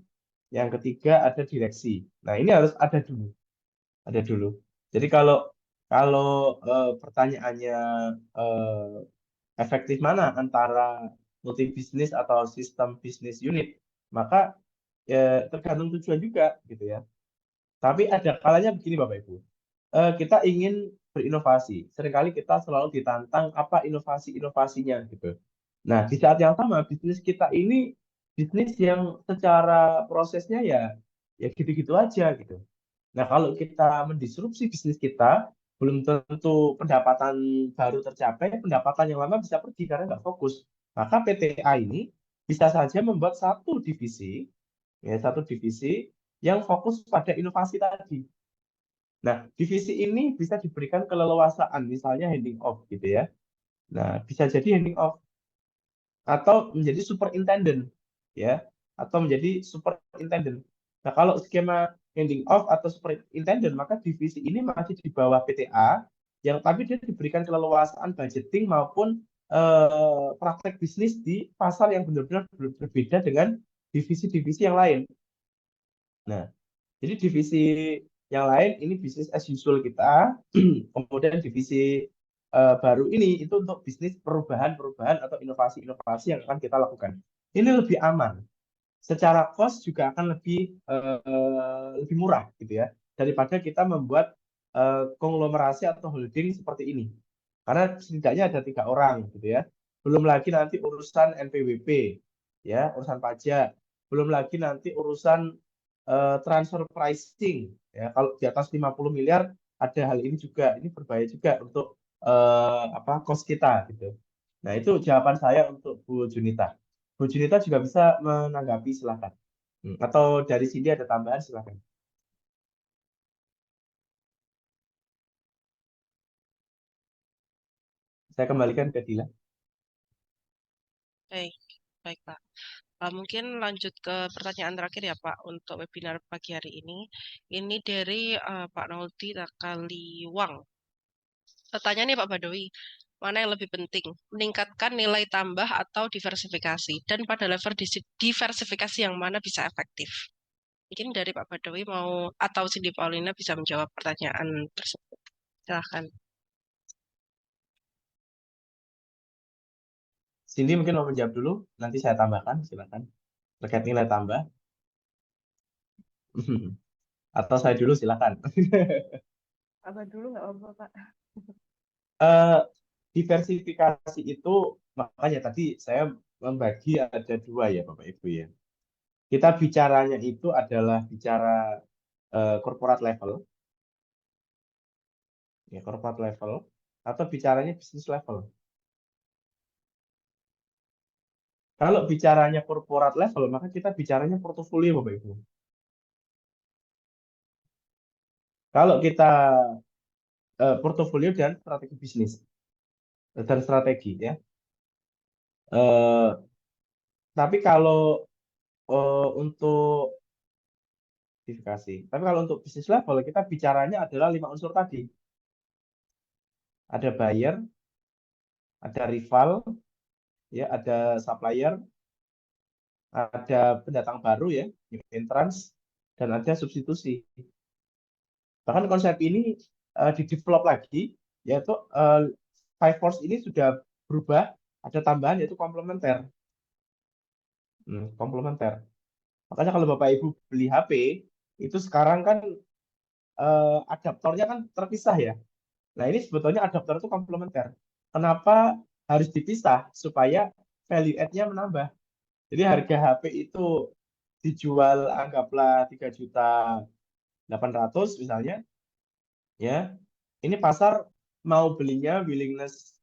Yang ketiga ada direksi. Nah, ini harus ada dulu. Jadi kalau kalau pertanyaannya efektif mana antara multi bisnis atau sistem bisnis unit, maka tergantung tujuan juga gitu ya. Tapi ada kalanya begini Bapak Ibu, kita ingin berinovasi. Seringkali kita selalu ditantang apa inovasi-inovasinya gitu. Nah, di saat yang sama bisnis kita ini bisnis yang secara prosesnya ya gitu-gitu aja gitu. Nah, kalau kita mendisrupsi bisnis kita, belum tentu pendapatan baru tercapai, pendapatan yang lama bisa pergi karena nggak fokus. Maka PTA ini bisa saja membuat satu divisi yang fokus pada inovasi tadi. Nah, divisi ini bisa diberikan keleluasaan, misalnya handing off gitu ya. Nah, bisa jadi handing off atau menjadi superintendent ya, atau menjadi superintendent. Nah, kalau skema handing off atau superintendent, maka divisi ini masih di bawah PTA yang tapi dia diberikan keleluasaan budgeting maupun praktek bisnis di pasar yang benar-benar berbeda dengan divisi-divisi yang lain. Nah, jadi divisi yang lain ini bisnis as usual kita, kemudian divisi baru ini itu untuk bisnis perubahan-perubahan atau inovasi-inovasi yang akan kita lakukan. Ini lebih aman, secara cost juga akan lebih murah gitu ya, daripada kita membuat konglomerasi atau holding seperti ini. Karena setidaknya ada 3 orang gitu ya. Belum lagi nanti urusan NPWP, ya urusan pajak. Belum lagi nanti urusan transfer pricing. Ya, kalau di atas 50 miliar ada hal ini juga. Ini berbahaya juga untuk kos kita gitu. Nah, itu jawaban saya untuk Bu Junita. Bu Junita juga bisa menanggapi, silakan. Atau dari sini ada tambahan, silakan. Saya kembalikan ke Dila. Baik, baik Pak. Mungkin lanjut ke pertanyaan terakhir ya Pak untuk webinar pagi hari ini. Ini dari Pak Noldi Takaliwang. Tanya nih Pak Badawi, mana yang lebih penting, meningkatkan nilai tambah atau diversifikasi? Dan pada level diversifikasi yang mana bisa efektif? Mungkin dari Pak Badawi mau atau Cindy Paulina bisa menjawab pertanyaan tersebut. Silahkan. Cindy mungkin mau menjawab dulu, nanti saya tambahkan, silakan. Terkait nilai tambah. Atau saya dulu, silakan. Apa dulu nggak apa-apa, Pak. Eh, diversifikasi itu, makanya tadi saya membagi ada dua ya Bapak Ibu ya. Kita bicaranya itu adalah bicara corporate level, ya corporate level, atau bicaranya bisnis level. Kalau bicaranya corporate level, maka kita bicaranya portofolio Bapak Ibu. Kalau kita portofolio dan strategi bisnis dan strategi ya. Eh, tapi kalau untuk diversifikasi, tapi kalau untuk bisnis level kita bicaranya adalah 5 unsur tadi. Ada buyer, ada rival, ya, ada supplier, ada pendatang baru ya, new entrants, dan ada substitusi. Bahkan konsep ini didevelop lagi, yaitu five force ini sudah berubah, ada tambahan yaitu komplementer. Komplementer. Makanya kalau Bapak Ibu beli HP, itu sekarang kan adaptornya kan terpisah ya. Nah, ini sebetulnya adaptor itu komplementer. Kenapa harus dipisah? Supaya value add-nya menambah. Jadi harga HP itu dijual anggaplah 3.800.000 misalnya, ya. Ini pasar mau belinya willingness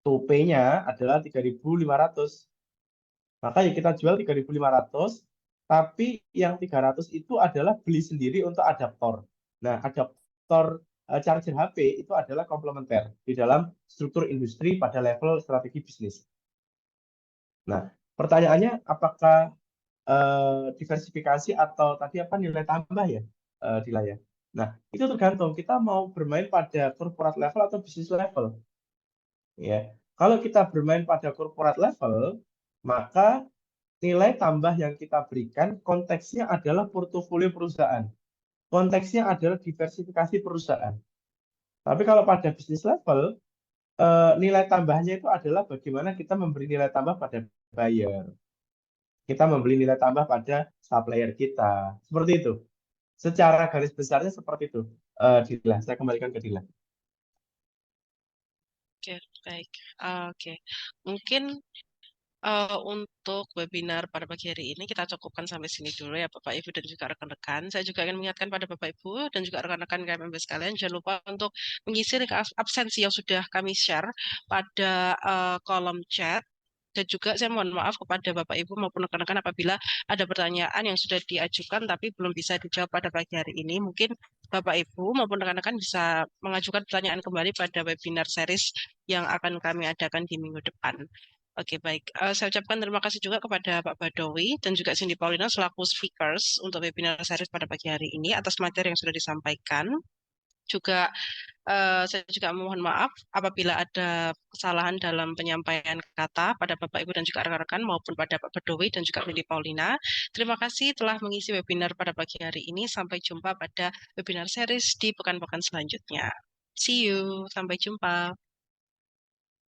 to pay-nya adalah 3.500. Maka ya kita jual 3.500, tapi yang 300 itu adalah beli sendiri untuk adaptor. Nah, adaptor charger HP itu adalah komplementer di dalam struktur industri pada level strategi bisnis. Nah, pertanyaannya apakah diversifikasi atau tadi apa nilai tambah ya, Dila ya? Nah, itu tergantung kita mau bermain pada corporate level atau bisnis level. Ya, kalau kita bermain pada corporate level, maka nilai tambah yang kita berikan konteksnya adalah portofolio perusahaan. Konteksnya adalah diversifikasi perusahaan. Tapi kalau pada bisnis level, nilai tambahnya itu adalah bagaimana kita memberi nilai tambah pada buyer. Kita membeli nilai tambah pada supplier kita. Seperti itu. Secara garis besarnya seperti itu. Dila, saya kembalikan ke Dila. Oke, baik. Oke, mungkin untuk webinar pada pagi hari ini kita cukupkan sampai sini dulu ya Bapak Ibu dan juga rekan-rekan. Saya juga ingin mengingatkan pada Bapak Ibu dan juga rekan-rekan KMMB sekalian, jangan lupa untuk mengisi link absensi yang sudah kami share pada kolom chat. Dan juga saya mohon maaf kepada Bapak Ibu maupun rekan-rekan apabila ada pertanyaan yang sudah diajukan tapi belum bisa dijawab pada pagi hari ini. Mungkin Bapak Ibu maupun rekan-rekan bisa mengajukan pertanyaan kembali pada webinar series yang akan kami adakan di minggu depan. Oke, baik. Saya ucapkan terima kasih juga kepada Pak Badawi dan juga Cindy Paulina selaku speakers untuk webinar series pada pagi hari ini atas materi yang sudah disampaikan. Juga saya juga mohon maaf apabila ada kesalahan dalam penyampaian kata pada Bapak Ibu dan juga rekan-rekan maupun pada Pak Badawi dan juga Cindy Paulina. Terima kasih telah mengisi webinar pada pagi hari ini. Sampai jumpa pada webinar series di pekan-pekan selanjutnya. See you. Sampai jumpa.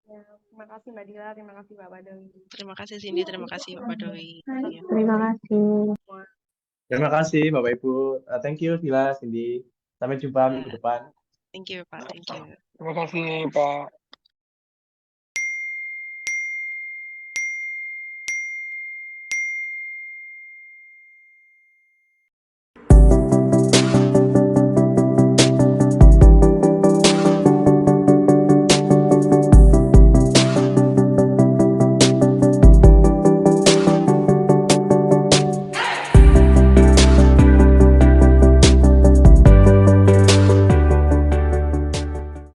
Ya, terima kasih Mbak Dila, terima kasih Pak Badawi. Terima kasih Cindy, terima kasih Pak Badawi. Ya. Terima kasih. Terima kasih Bapak Ibu. Thank you Dila, Cindy. Sampai jumpa minggu depan. Thank you Pak, thank you. Terima kasih Pak.